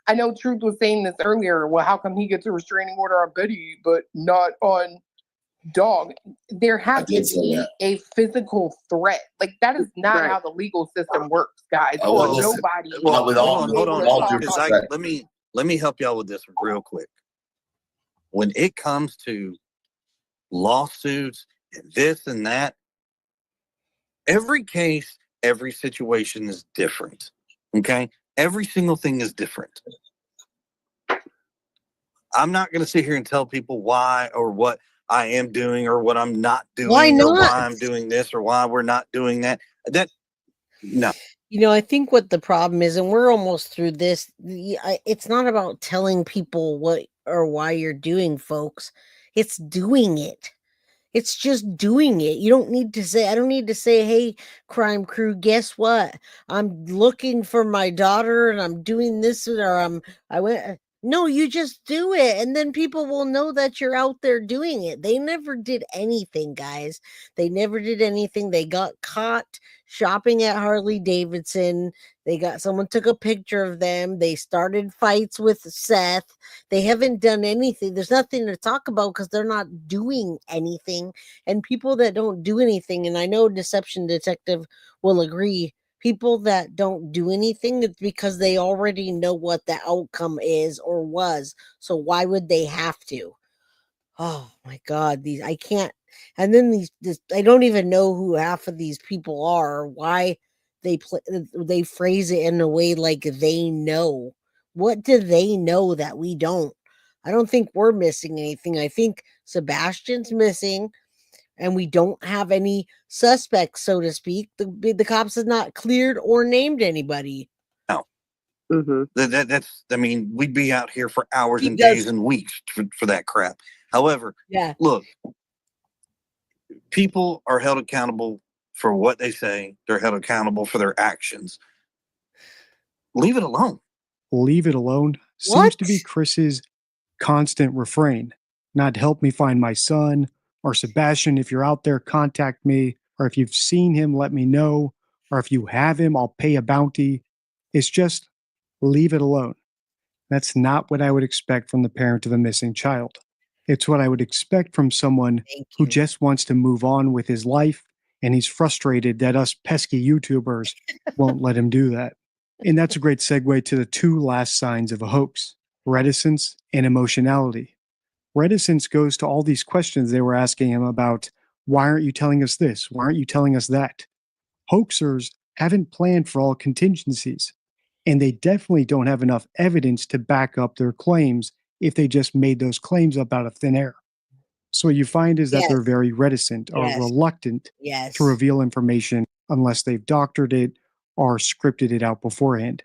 I know Truth was saying this earlier. Well, how come he gets a restraining order on Betty, but not on Dog? There has to be a physical threat. Like, that is not how the legal system works, guys. Nobody. Hold on. Let me help y'all with this real quick. When it comes to lawsuits and this and that, every case, every situation is different. Okay? Every single thing is different. I'm not going to sit here and tell people why or what I am doing or what I'm not doing. Why not? Or why I'm doing this or why we're not doing that. No. You know, I think what the problem is, and we're almost through this, it's not about telling people what or why you're doing, folks. It's doing it. It's just doing it. You don't need to say, I don't need to say, hey, crime crew, guess what? I'm looking for my daughter and I'm doing this, or no, you just do it. And then people will know that you're out there doing it. They never did anything, guys. They never did anything. They got caught shopping at Harley Davidson. Someone took a picture of them. They started fights with Seth. They haven't done anything. There's nothing to talk about because they're not doing anything. And people that don't do anything, and I know Deception Detective will agree, people that don't do anything, it's because they already know what the outcome is or was. So why would they have to? Oh my God, I can't. And then I don't even know who half of these people are, or why they phrase it in a way like they know. What do they know that we don't? I don't think we're missing anything. I think Sebastian's missing, and we don't have any suspects, so to speak. The cops have not cleared or named anybody. No. Mm-hmm. That's, I mean, we'd be out here for hours and days and weeks for that crap. However, look, people are held accountable for what they say. They're held accountable for their actions. Leave it alone. Leave it alone seems to be Chris's constant refrain. Not help me find my son, or Sebastian, if you're out there, contact me, or if you've seen him, let me know, or if you have him, I'll pay a bounty. It's just leave it alone. That's not what I would expect from the parent of a missing child. It's what I would expect from someone who just wants to move on with his life, and he's frustrated that us pesky YouTubers won't let him do that. And that's a great segue to the two last signs of a hoax: reticence and emotionality. Reticence goes to all these questions they were asking him about, why aren't you telling us this? Why aren't you telling us that? Hoaxers haven't planned for all contingencies, and they definitely don't have enough evidence to back up their claims if they just made those claims up out of thin air. So what you find is that Yes. they're very reticent or Yes. reluctant Yes. to reveal information unless they've doctored it or scripted it out beforehand.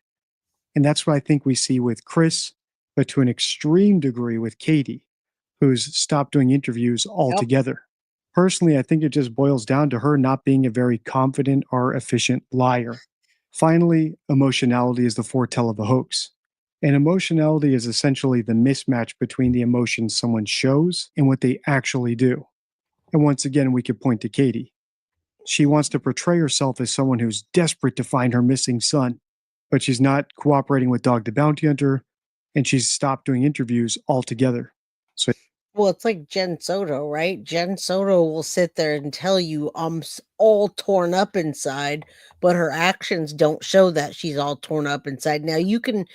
And that's what I think we see with Chris, but to an extreme degree with Katie, who's stopped doing interviews altogether. Personally, I think it just boils down to her not being a very confident or efficient liar. Finally, emotionality is the foretell of a hoax. And emotionality is essentially the mismatch between the emotions someone shows and what they actually do. And once again, we could point to Katie. She wants to portray herself as someone who's desperate to find her missing son, but she's not cooperating with Dog the Bounty Hunter, and she's stopped doing interviews altogether. So Well, it's like Jen Soto, right? Jen Soto will sit there and tell you I'm all torn up inside, but her actions don't show that she's all torn up inside. Now you can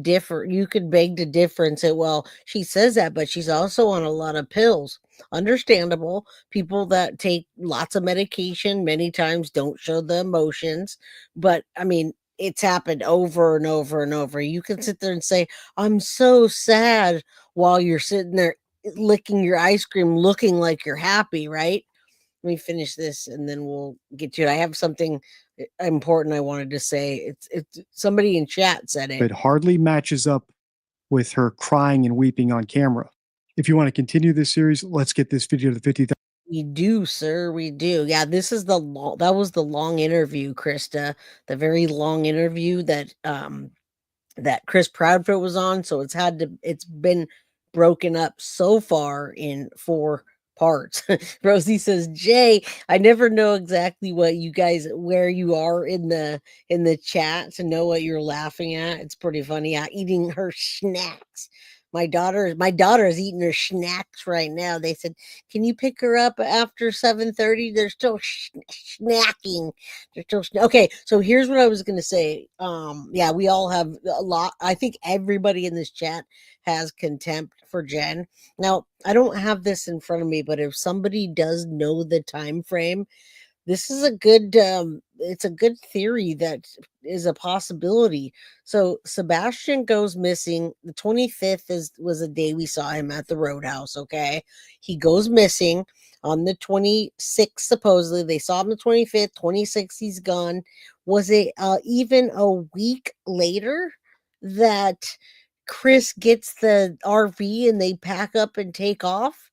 differ, you can beg to differ and say, well, she says that, but she's also on a lot of pills. Understandable. People that take lots of medication many times don't show the emotions, but I mean, it's happened over and over and over. You can sit there and say, I'm so sad while you're sitting there licking your ice cream looking like you're happy, right? Let me finish this and then we'll get to it. I have something important I wanted to say. It's somebody in chat said it. it hardly matches up with her crying and weeping on camera. If you want to continue this series, let's get this video to 50,000. We do, sir. We do. Yeah, this is the long, that was the long interview, Krista. The very long interview that that Chris Proudfoot was on. So it's been broken up so far in 4 parts. Rosie says, Jay, I never know exactly what you guys, where you are in the chat to know what you're laughing at. It's pretty funny. Yeah, eating her snacks. My daughter is eating her snacks right now. They said, can you pick her up after 7:30? They're still snacking. They're still okay. So here's what I was going to say. Yeah, we all have a lot. I think everybody in this chat has contempt for Jen. Now, I don't have this in front of me, but if somebody does know the time frame, this is a good it's a good theory that is a possibility. So Sebastian goes missing. The 25th was a day we saw him at the Roadhouse, okay? He goes missing on the 26th, supposedly. They saw him the 25th, 26th, he's gone. Was it even a week later that Chris gets the RV and they pack up and take off?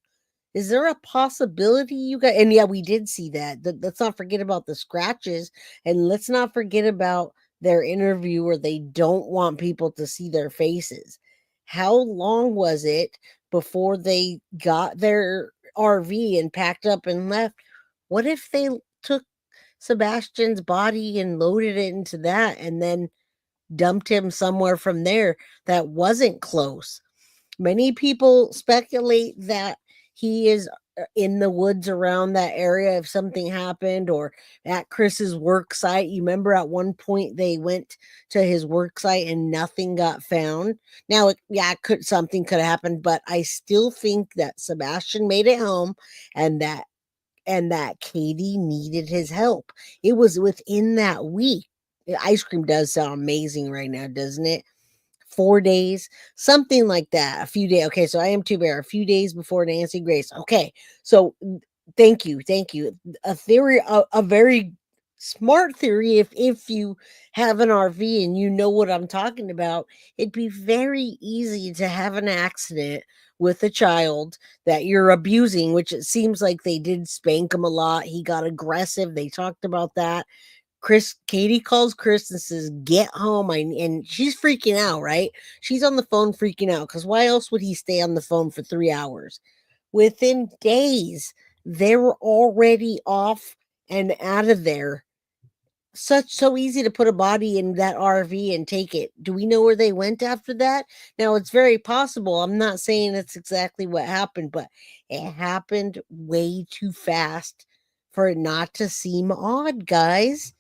Is there a possibility you got? And yeah, we did see that. Let's not forget about the scratches, and let's not forget about their interview where they don't want people to see their faces. How long was it before they got their RV and packed up and left? What if they took Sebastian's body and loaded it into that and then dumped him somewhere from there that wasn't close? Many people speculate that he is in the woods around that area if something happened, or at Chris's work site. You remember at one point they went to his work site and nothing got found. Now, something could have happened, but I still think that Sebastian made it home and that Katie needed his help. It was within that week. Ice cream does sound amazing right now, doesn't it? 4 days, something like that. A few days. Okay, so I am Two Bear. A few days before Nancy Grace. Okay, so thank you. A theory, a very smart theory. If you have an RV and you know what I'm talking about, it'd be very easy to have an accident with a child that you're abusing, which it seems like they did spank him a lot. He got aggressive. They talked about that. Katie calls Chris and says, get home. And she's freaking out, right? She's on the phone freaking out because why else would he stay on the phone for 3 hours? Within days, they were already off and out of there. So easy to put a body in that RV and take it. Do we know where they went after that? Now, it's very possible. I'm not saying it's exactly what happened, but it happened way too fast for it not to seem odd, guys.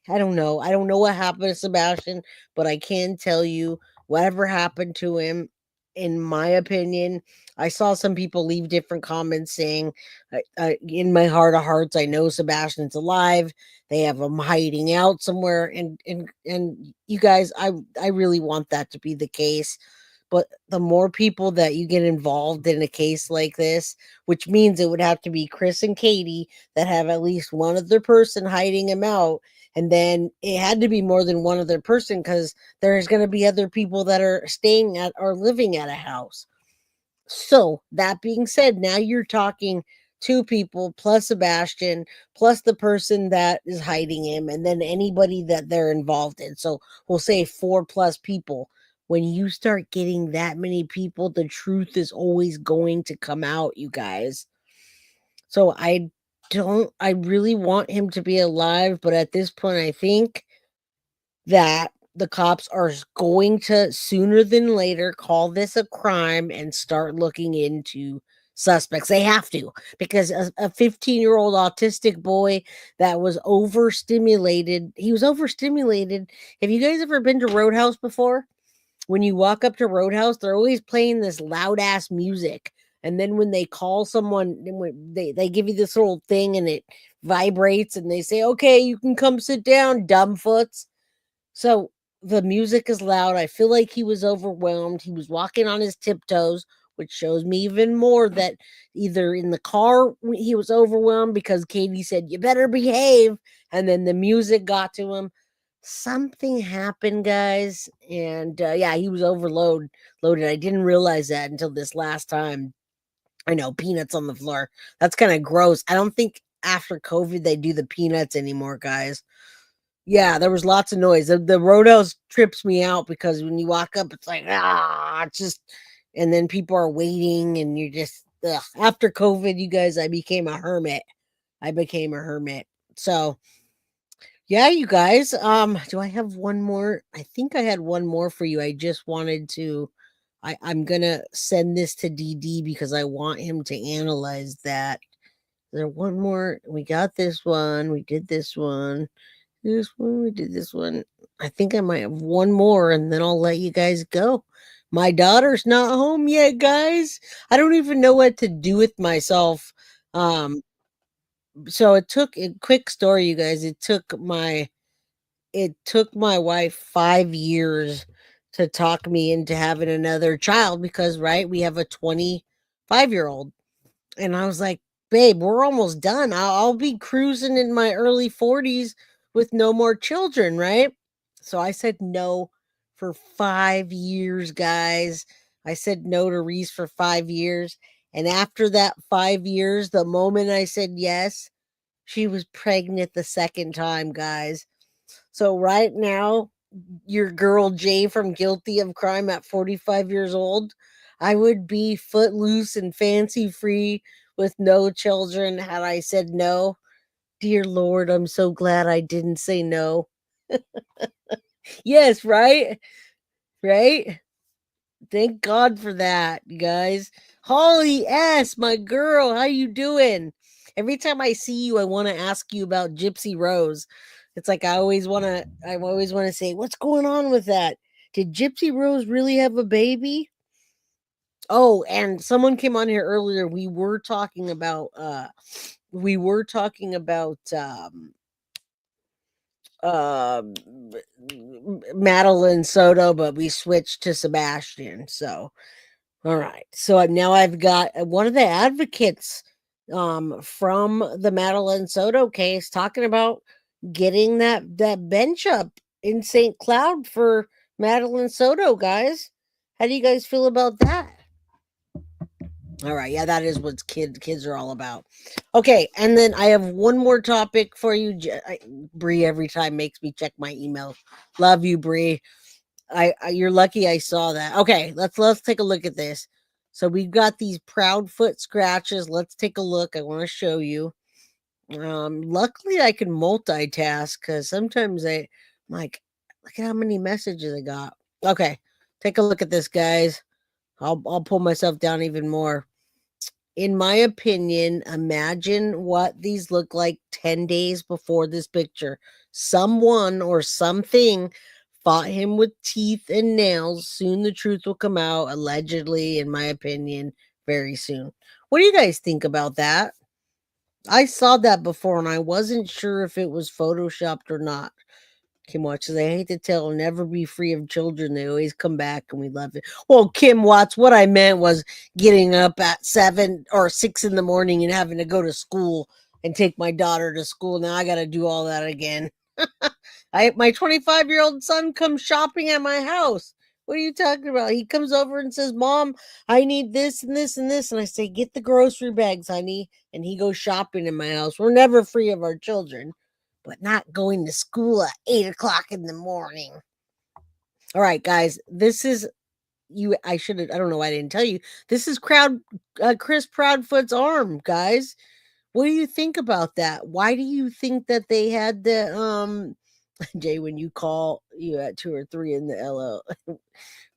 I don't know. I don't know what happened to Sebastian, but I can tell you whatever happened to him, in my opinion, I saw some people leave different comments saying, in my heart of hearts, I know Sebastian's alive. They have him hiding out somewhere, and you guys, I really want that to be the case. But the more people that you get involved in a case like this, which means it would have to be Chris and Katie that have at least one other person hiding him out. And then it had to be more than one other person because there's going to be other people that are staying at or living at a house. So that being said, now you're talking 2 people plus Sebastian plus the person that is hiding him and then anybody that they're involved in. So we'll say 4 plus people. When you start getting that many people, the truth is always going to come out, you guys. So I really want him to be alive, but at this point I think that the cops are going to sooner than later call this a crime and start looking into suspects. They have to, because a 15-year-old autistic boy that was overstimulated, he was overstimulated. Have you guys ever been to Roadhouse before? When you walk up to Roadhouse, they're always playing this loud ass music. And then when they call someone, they give you this little thing and it vibrates and they say, okay, you can come sit down, dumbfoots. So the music is loud. I feel like he was overwhelmed. He was walking on his tiptoes, which shows me even more that either in the car he was overwhelmed because Katie said, you better behave. And then the music got to him. Something happened, guys. And yeah, he was loaded. I didn't realize that until this last time. I know, peanuts on the floor. That's kind of gross. I don't think after COVID they do the peanuts anymore, guys. Yeah, there was lots of noise. The Roadhouse trips me out because when you walk up, it's like, it's just, and then people are waiting and you're just, ugh. After COVID, you guys, I became a hermit. So, yeah, you guys, do I have one more? I think I had one more for you. I just wanted to, I'm going to send this to DD because I want him to analyze that. Is there one more? We got this one. We did this one. This one, we did this one. I think I might have one more and then I'll let you guys go. My daughter's not home yet, guys. I don't even know what to do with myself. So it took a quick story, you guys. It took my wife 5 years to talk me into having another child because, right, we have a 25-year-old. And I was like, babe, we're almost done. I'll be cruising in my early 40s with no more children, right? So I said no for 5 years, guys. I said no to Reese for 5 years. And after that 5 years, the moment I said yes, she was pregnant the second time, guys. So right now, your girl Jay from Guilty of Crime at 45 years old, I would be footloose and fancy free with no children had I said no. Dear Lord, I'm so glad I didn't say no. Yes, right? Right? Thank God for that, you guys. Holly S, my girl, how you doing? Every time I see you, I want to ask you about Gypsy Rose. It's like I always want to say, what's going on with that? Did Gypsy Rose really have a baby? Oh, and someone came on here earlier. We were talking about Madeline Soto, but we switched to Sebastian. So, all right. So now I've got one of the advocates from the Madeline Soto case talking about getting that bench up in St. Cloud for Madeline Soto, guys. How do you guys feel about that? All right, yeah, that is what kids are all about. Okay, and then I have one more topic for you. Bree every time makes me check my email. Love you, Bree. You're lucky I saw that. Okay, let's take a look at this. So we've got these Proudfoot scratches. Let's take a look. I want to show you. Luckily I can multitask because sometimes I'm like, look at how many messages I got. Okay, take a look at this, guys. I'll pull myself down even more. In my opinion, imagine what these look like 10 days before this picture. Someone or something fought him with teeth and nails. Soon the truth will come out, allegedly, in my opinion, very soon. What do you guys think about that? I saw that before and I wasn't sure if it was photoshopped or not. Kim Watts says, I hate to tell, never be free of children. They always come back and we love it. Well, Kim Watts, what I meant was getting up at 7 or 6 in the morning and having to go to school and take my daughter to school. Now I got to do all that again. My 25-year-old son comes shopping at my house. What are you talking about? He comes over and says, Mom, I need this and this and this. And I say, get the grocery bags, honey. And he goes shopping in my house. We're never free of our children, but not going to school at 8 o'clock in the morning. All right, guys, this is you. I don't know why I didn't tell you. This is Chris Proudfoot's arm, guys. What do you think about that? Why do you think that they had the Jay, when you call you at 2 or 3 in the LO?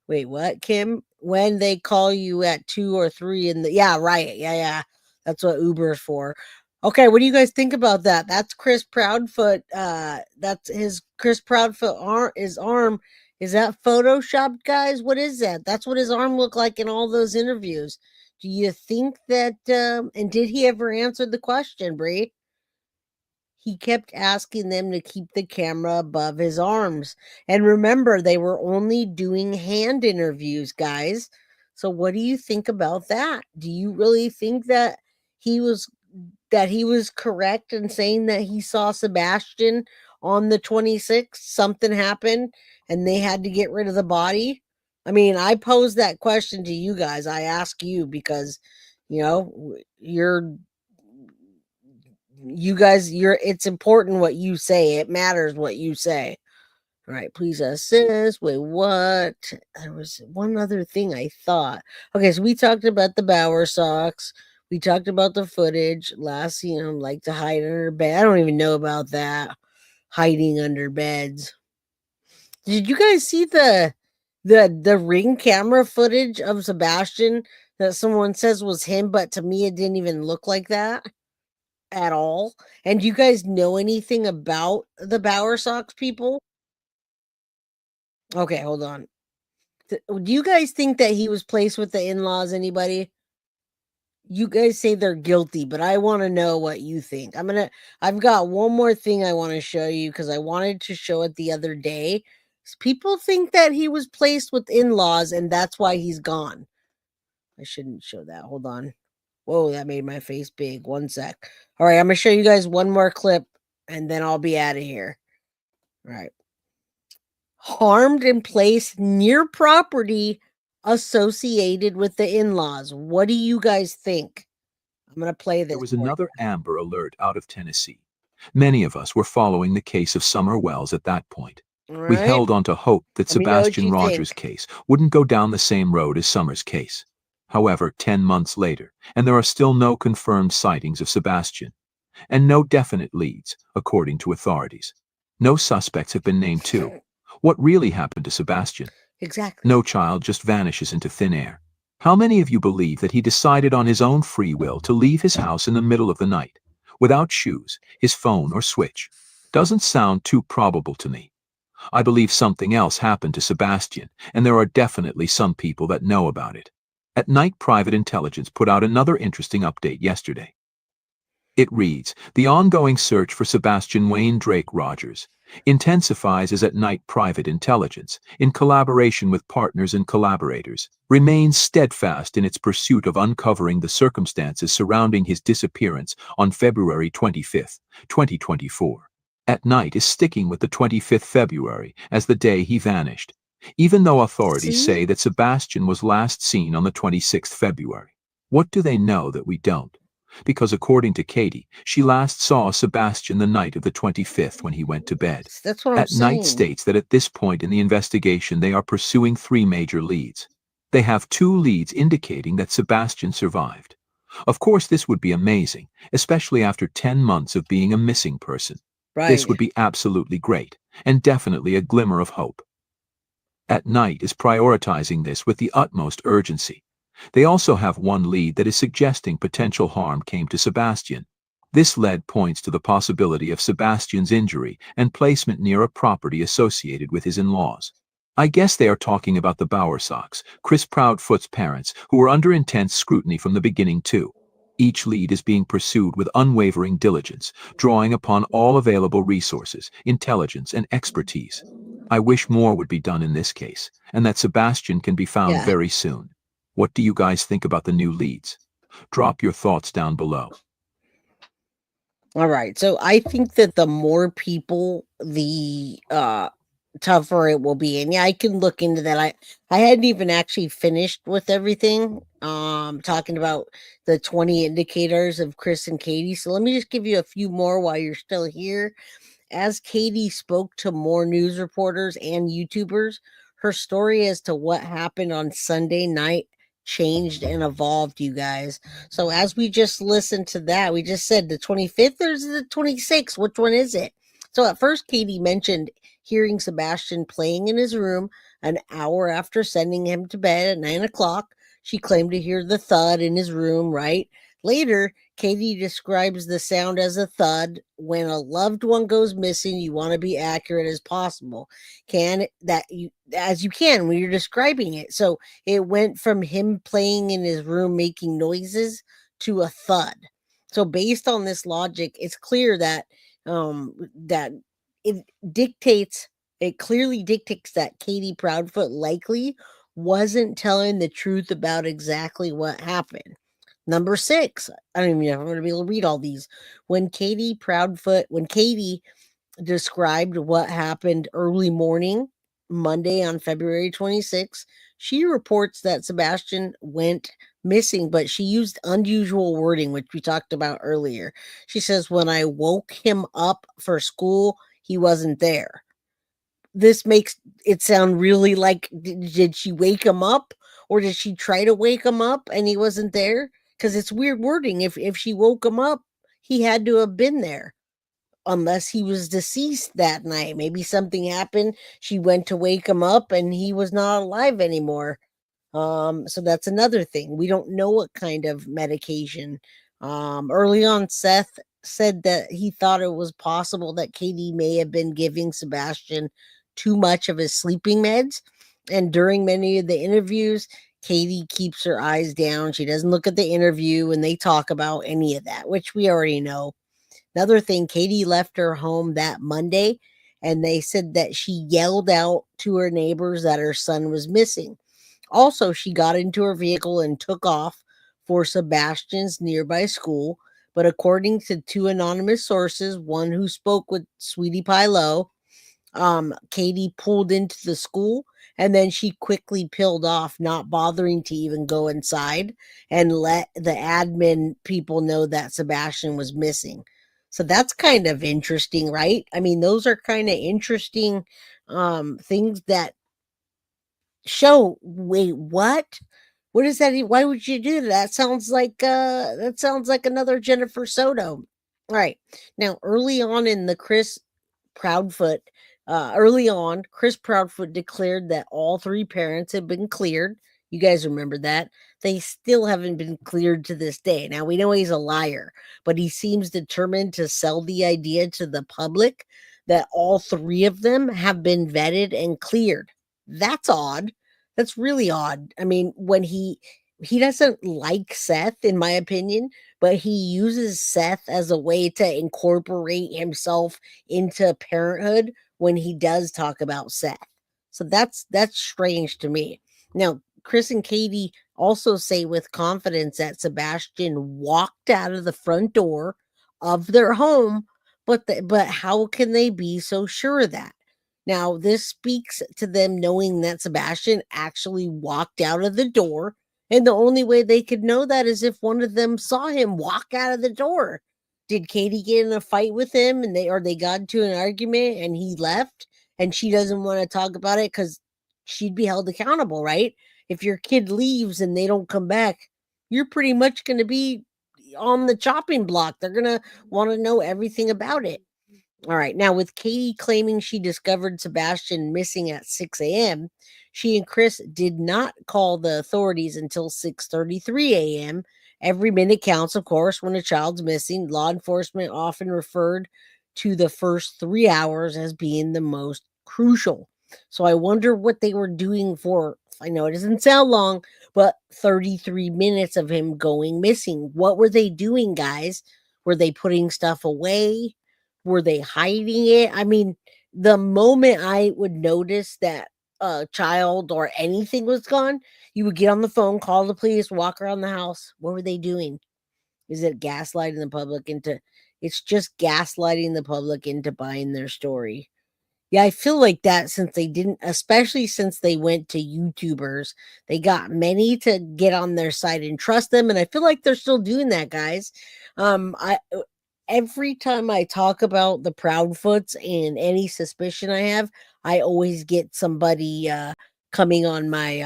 Wait, what, Kim? When they call you at 2 or 3 in the, yeah, right. Yeah. That's what Uber's for. Okay, what do you guys think about that? That's Chris Proudfoot. That's his Chris Proudfoot arm. His arm, is that photoshopped, guys? What is that? That's what his arm looked like in all those interviews. Do you think that? And did he ever answer the question, Bree? He kept asking them to keep the camera above his arms. And remember, they were only doing hand interviews, guys. So what do you think about that? Do you really think that he was correct in saying that he saw Sebastian on the 26th? Something happened and they had to get rid of the body? I mean, I posed that question to you guys. I ask you because, it's important what you say. It matters what you say. All right, please assist. Wait, what? There was one other thing I thought. Okay, so we talked about the Bower socks. We talked about the footage. Last, like to hide under bed. I don't even know about that. Hiding under beds. Did you guys see the ring camera footage of Sebastian that someone says was him, but to me it didn't even look like that at all? And do you guys know anything about the Bower Sox people? Okay, hold on. Do you guys think that he was placed with the in-laws? Anybody? You guys say they're guilty, but I want to know what you think. I've got one more thing I want to show you because I wanted to show it the other day. People think that he was placed with in-laws and that's why he's gone. I shouldn't show that. Hold on. Whoa, that made my face big. One sec. All right, I'm going to show you guys one more clip and then I'll be out of here. All right. Harmed and placed near property associated with the in-laws. What do you guys think? I'm going to play this. There was another Amber Alert out of Tennessee. Many of us were following the case of Summer Wells at that point. Right. We held on to hope that Sebastian Rogers' case wouldn't go down the same road as Summer's case. However, 10 months later, and there are still no confirmed sightings of Sebastian, and no definite leads, according to authorities. No suspects have been named too. What really happened to Sebastian? Exactly. No child just vanishes into thin air. How many of you believe that he decided on his own free will to leave his house in the middle of the night, without shoes, his phone, or switch? Doesn't sound too probable to me. I believe something else happened to Sebastian, and there are definitely some people that know about it. At night, Private Intelligence put out another interesting update yesterday. It reads, the ongoing search for Sebastian Wayne Drake Rogers intensifies as at night Private Intelligence, in collaboration with partners and collaborators, remains steadfast in its pursuit of uncovering the circumstances surrounding his disappearance on February 25, 2024. At night is sticking with the 25th February as the day he vanished, even though authorities say that Sebastian was last seen on the 26th February. What do they know that we don't? Because according to Katie, she last saw Sebastian the night of the 25th when he went to bed. That's what I'm At night states that at this point in the investigation they are pursuing 3 major leads. They have 2 leads indicating that Sebastian survived. Of course, this would be amazing, especially after 10 months of being a missing person. Right. This would be absolutely great, and definitely a glimmer of hope. At night is prioritizing this with the utmost urgency. They also have 1 lead that is suggesting potential harm came to Sebastian. This lead points to the possibility of Sebastian's injury and placement near a property associated with his in-laws. I guess they are talking about the Bowersocks, Chris Proudfoot's parents, who were under intense scrutiny from the beginning too. Each lead is being pursued with unwavering diligence, drawing upon all available resources, intelligence, and expertise. I wish more would be done in this case, and that Sebastian can be found Yeah. very soon. What do you guys think about the new leads? Drop your thoughts down below. All right. So I think that the more people, the tougher it will be. And yeah, I can look into that. I hadn't even actually finished with everything. Talking about the 20 indicators of Chris and Katie. So let me just give you a few more while you're still here. As Katie spoke to more news reporters and YouTubers, her story as to what happened on Sunday night changed and evolved, you guys. So as we just listened to that, we just said the 25th or is it the 26th? Which one is it? So at first, Katie mentioned hearing Sebastian playing in his room an hour after sending him to bed at 9 o'clock. She claimed to hear the thud in his room, right? Later, Katie describes the sound as a thud. When a loved one goes missing, you want to be accurate as possible. As you can when you're describing it. So it went from him playing in his room making noises to a thud. So based on this logic, it's clear that that it clearly dictates that Katie Proudfoot likely wasn't telling the truth about exactly what happened. Number 6, I don't even know if I'm going to be able to read all these. When Katie described what happened early morning, Monday on February 26th, she reports that Sebastian went missing, but she used unusual wording, which we talked about earlier. She says, when I woke him up for school, he wasn't there. This makes it sound really like, did she wake him up or did she try to wake him up and he wasn't there? Because it's weird wording. If she woke him up, he had to have been there unless he was deceased that night. Maybe something happened. She went to wake him up and he was not alive anymore. So that's another thing. We don't know what kind of medication. Early on, Seth said that he thought it was possible that Katie may have been giving Sebastian too much of his sleeping meds. And during many of the interviews, Katie keeps her eyes down. She doesn't look at the interview when they talk about any of that, which we already know. Another thing, Katie left her home that Monday, and they said that she yelled out to her neighbors that her son was missing. Also, she got into her vehicle and took off for Sebastian's nearby school. But according to 2 anonymous sources, one who spoke with Sweetie Pie Low, Katie pulled into the school and then she quickly peeled off, not bothering to even go inside and let the admin people know that Sebastian was missing. So that's kind of interesting, right? I mean, those are kind of interesting things that show, wait, what is that? Why would you do that? That sounds like another Jennifer Soto. All right. Now, early on in the Chris Proudfoot declared that all 3 parents had been cleared. You guys remember that. They still haven't been cleared to this day. Now, we know he's a liar, but he seems determined to sell the idea to the public that all 3 of them have been vetted and cleared. That's odd. That's really odd. I mean, when he doesn't like Seth, in my opinion, but he uses Seth as a way to incorporate himself into parenthood when he does talk about Seth. So that's strange to me. Now, Chris and Katie also say with confidence that Sebastian walked out of the front door of their home, but how can they be so sure of that? Now, this speaks to them knowing that Sebastian actually walked out of the door, and the only way they could know that is if one of them saw him walk out of the door. Did Katie get in a fight with him and they got into an argument and he left and she doesn't want to talk about it because she'd be held accountable, right? If your kid leaves and they don't come back, you're pretty much going to be on the chopping block. They're going to want to know everything about it. All right. Now, with Katie claiming she discovered Sebastian missing at 6 a.m., she and Chris did not call the authorities until 6:33 a.m. Every minute counts, of course, when a child's missing. Law enforcement often referred to the first 3 hours as being the most crucial. So I wonder what they were doing for, I know it doesn't sound long, but 33 minutes of him going missing. What were they doing, guys? Were they putting stuff away? Were they hiding it? I mean, the moment I would notice that a child or anything was gone, you would get on the phone, call the police, walk around the house. What were they doing? Is it gaslighting the public into it's just gaslighting the public into buying their story. Yeah, I feel like that since they didn't, especially since they went to YouTubers, they got many to get on their side and trust them. And I feel like they're still doing that, guys. I every time I talk about the Proudfoots and any suspicion I have, I always get somebody coming on my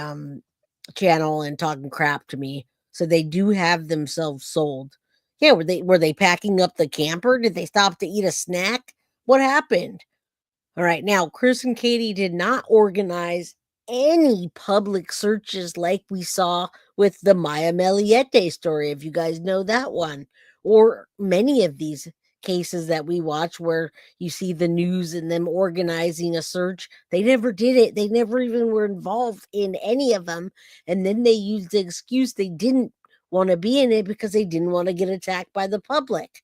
channel and talking crap to me. So they do have themselves sold. Yeah, were they packing up the camper? Did they stop to eat a snack? What happened? All right. Now, Chris and Katie did not organize any public searches like we saw with the Maya Meliette story, if you guys know that one, or many of these cases that we watch where you see the news and them organizing a search. They never did it. They never even were involved in any of them. And then they used the excuse they didn't want to be in it because they didn't want to get attacked by the public.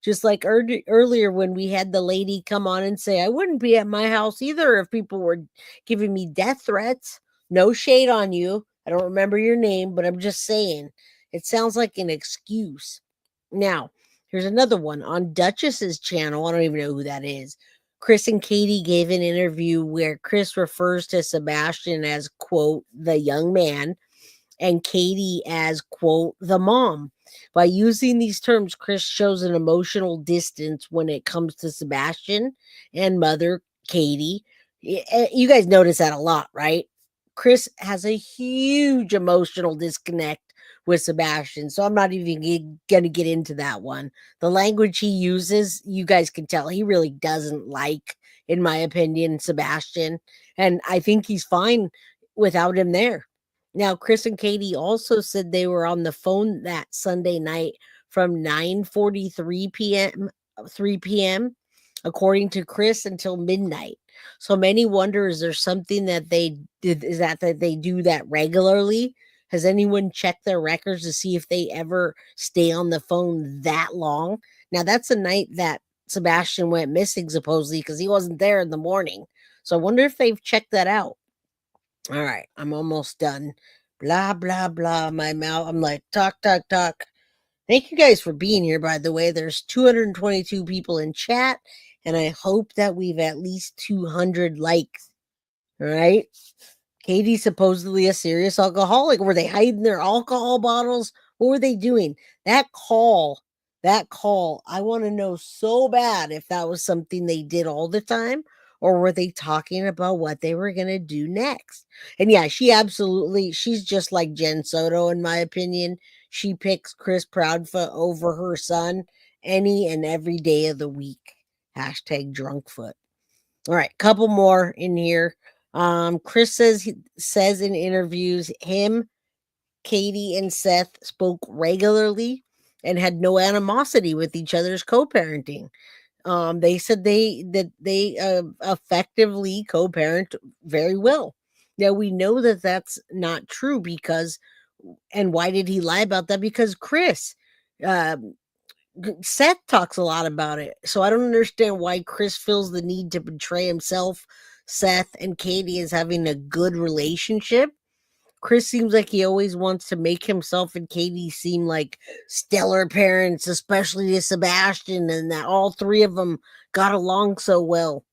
Just like earlier when we had the lady come on and say, I wouldn't be at my house either if people were giving me death threats. No shade on you. I don't remember your name, but I'm just saying it sounds like an excuse. Now, here's another one on Duchess's channel. I don't even know who that is. Chris and Katie gave an interview where Chris refers to Sebastian as, quote, the young man, and Katie as, quote, the mom. By using these terms, Chris shows an emotional distance when it comes to Sebastian and mother Katie. You guys notice that a lot, right? Chris has a huge emotional disconnect with Sebastian, so I'm not even going to get into that one. The language he uses, you guys can tell he really doesn't like, in my opinion, Sebastian, and I think he's fine without him there. Now, Chris and Katie also said they were on the phone that Sunday night from 9:43 p.m. 3 p.m. according to Chris until midnight. So many wonder, is there something that they did? Is that they do that regularly? Has anyone checked their records to see if they ever stay on the phone that long? Now, that's a night that Sebastian went missing, supposedly, because he wasn't there in the morning. So I wonder if they've checked that out. All right, I'm almost done. Blah, blah, blah. My mouth, I'm like, talk, talk, talk. Thank you guys for being here, by the way. There's 222 people in chat, and I hope that we've at least 200 likes. All right. Katie's supposedly a serious alcoholic. Were they hiding their alcohol bottles? What were they doing? That call, I want to know so bad if that was something they did all the time, or were they talking about what they were going to do next? And yeah, she's just like Jen Soto, in my opinion. She picks Chris Proudfoot over her son any and every day of the week. Hashtag drunkfoot. All right, couple more in here. Chris says in interviews, him, Katie, and Seth spoke regularly and had no animosity with each other's co-parenting. They said they effectively co-parent very well. Now we know that that's not true because, and why did he lie about that? Because Chris, Seth talks a lot about it, so I don't understand why Chris feels the need to portray himself, Seth, and Katie as having a good relationship. Chris seems like he always wants to make himself and Katie seem like stellar parents, especially to Sebastian, and that all three of them got along so well.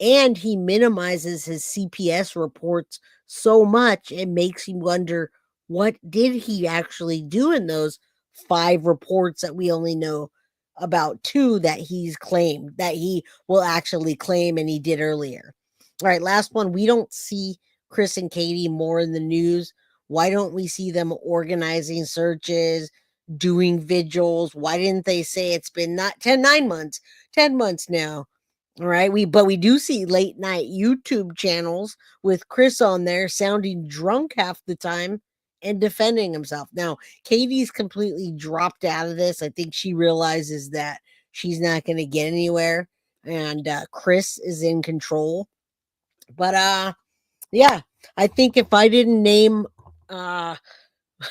And he minimizes his CPS reports so much, it makes you wonder, what did he actually do in those 5 reports that we only know about 2 that he's claimed, that he will actually claim, and he did earlier. All right, last one. We don't see Chris and Katie more in the news. Why don't we see them organizing searches, doing vigils? Why didn't they say it's been not 9 months, 10 months now? All right, we do see late night YouTube channels with Chris on there sounding drunk half the time. and defending himself. Now, Katie's completely dropped out of this. I think she realizes that she's not going to get anywhere, and Chris is in control. But yeah, I think if I didn't name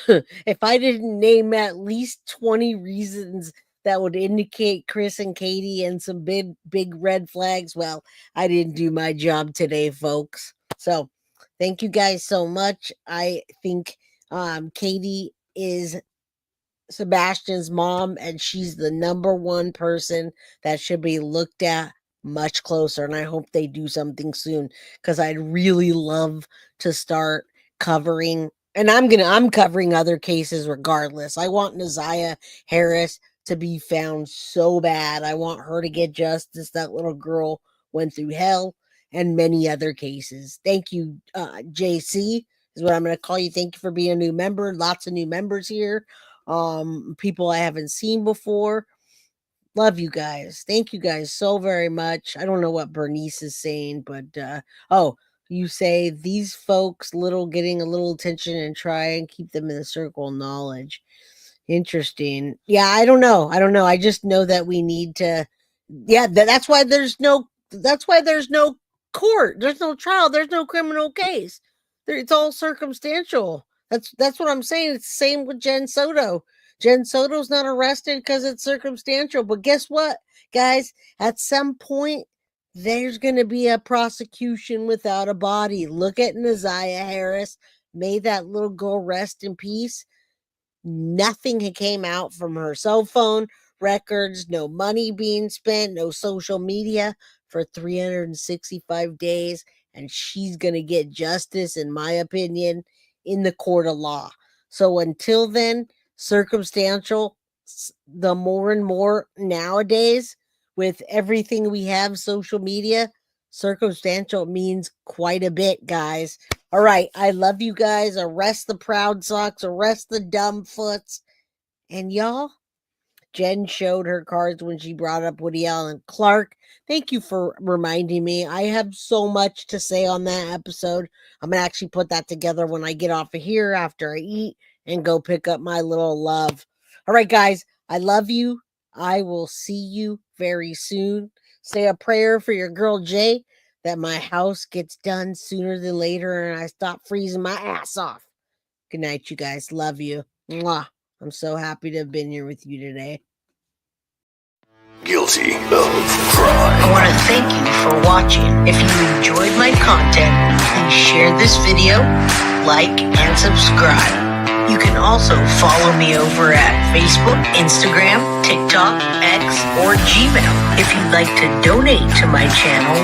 if I didn't name at least 20 reasons that would indicate Chris and Katie and some big red flags, well, I didn't do my job today, folks. So thank you guys so much. I think Katie is Sebastian's mom, and she's the number one person that should be looked at much closer. And I hope they do something soon, because I'd really love to start covering. And I'm covering other cases regardless. I want Naziah Harris to be found so bad. I want her to get justice. That little girl went through hell, and many other cases. Thank you, JC is what I'm going to call you. Thank you for being a new member. Lots of new members here. People I haven't seen before. Love you guys. Thank you guys so very much. I don't know what Bernice is saying, but you say these folks getting a little attention and try and keep them in the circle of knowledge. Interesting. Yeah, I don't know. I just know that we need to. Yeah, that's why there's no court. There's no trial. There's no criminal case. It's all circumstantial. That's what I'm saying. It's the same with Jen Soto. Jen Soto's not arrested because it's circumstantial. But guess what, guys? At some point, there's going to be a prosecution without a body. Look at Naziah Harris. May that little girl rest in peace. Nothing had came out from her cell phone records, no money being spent, no social media for 365 days. And she's going to get justice, in my opinion, in the court of law. So until then, circumstantial, the more and more nowadays with everything we have, social media, circumstantial means quite a bit, guys. All right. I love you guys. Arrest the proud socks, arrest the dumb foots. And y'all, Jen showed her cards when she brought up Woody Allen. Clark, thank you for reminding me. I have so much to say on that episode. I'm going to actually put that together when I get off of here after I eat and go pick up my little love. All right, guys, I love you. I will see you very soon. Say a prayer for your girl, Jay, that my house gets done sooner than later and I stop freezing my ass off. Good night, you guys. Love you. Mwah. I'm so happy to have been here with you today. Guilty of crime. I want to thank you for watching. If you enjoyed my content, please share this video, like, and subscribe. You can also follow me over at Facebook, Instagram, TikTok, X, or Gmail. If you'd like to donate to my channel,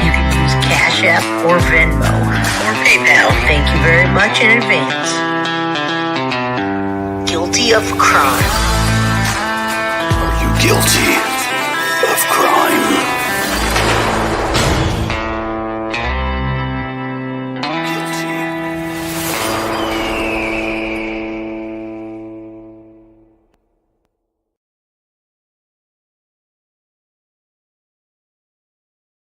you can use Cash App or Venmo or PayPal. Thank you very much in advance. Guilty of crime. Are you guilty?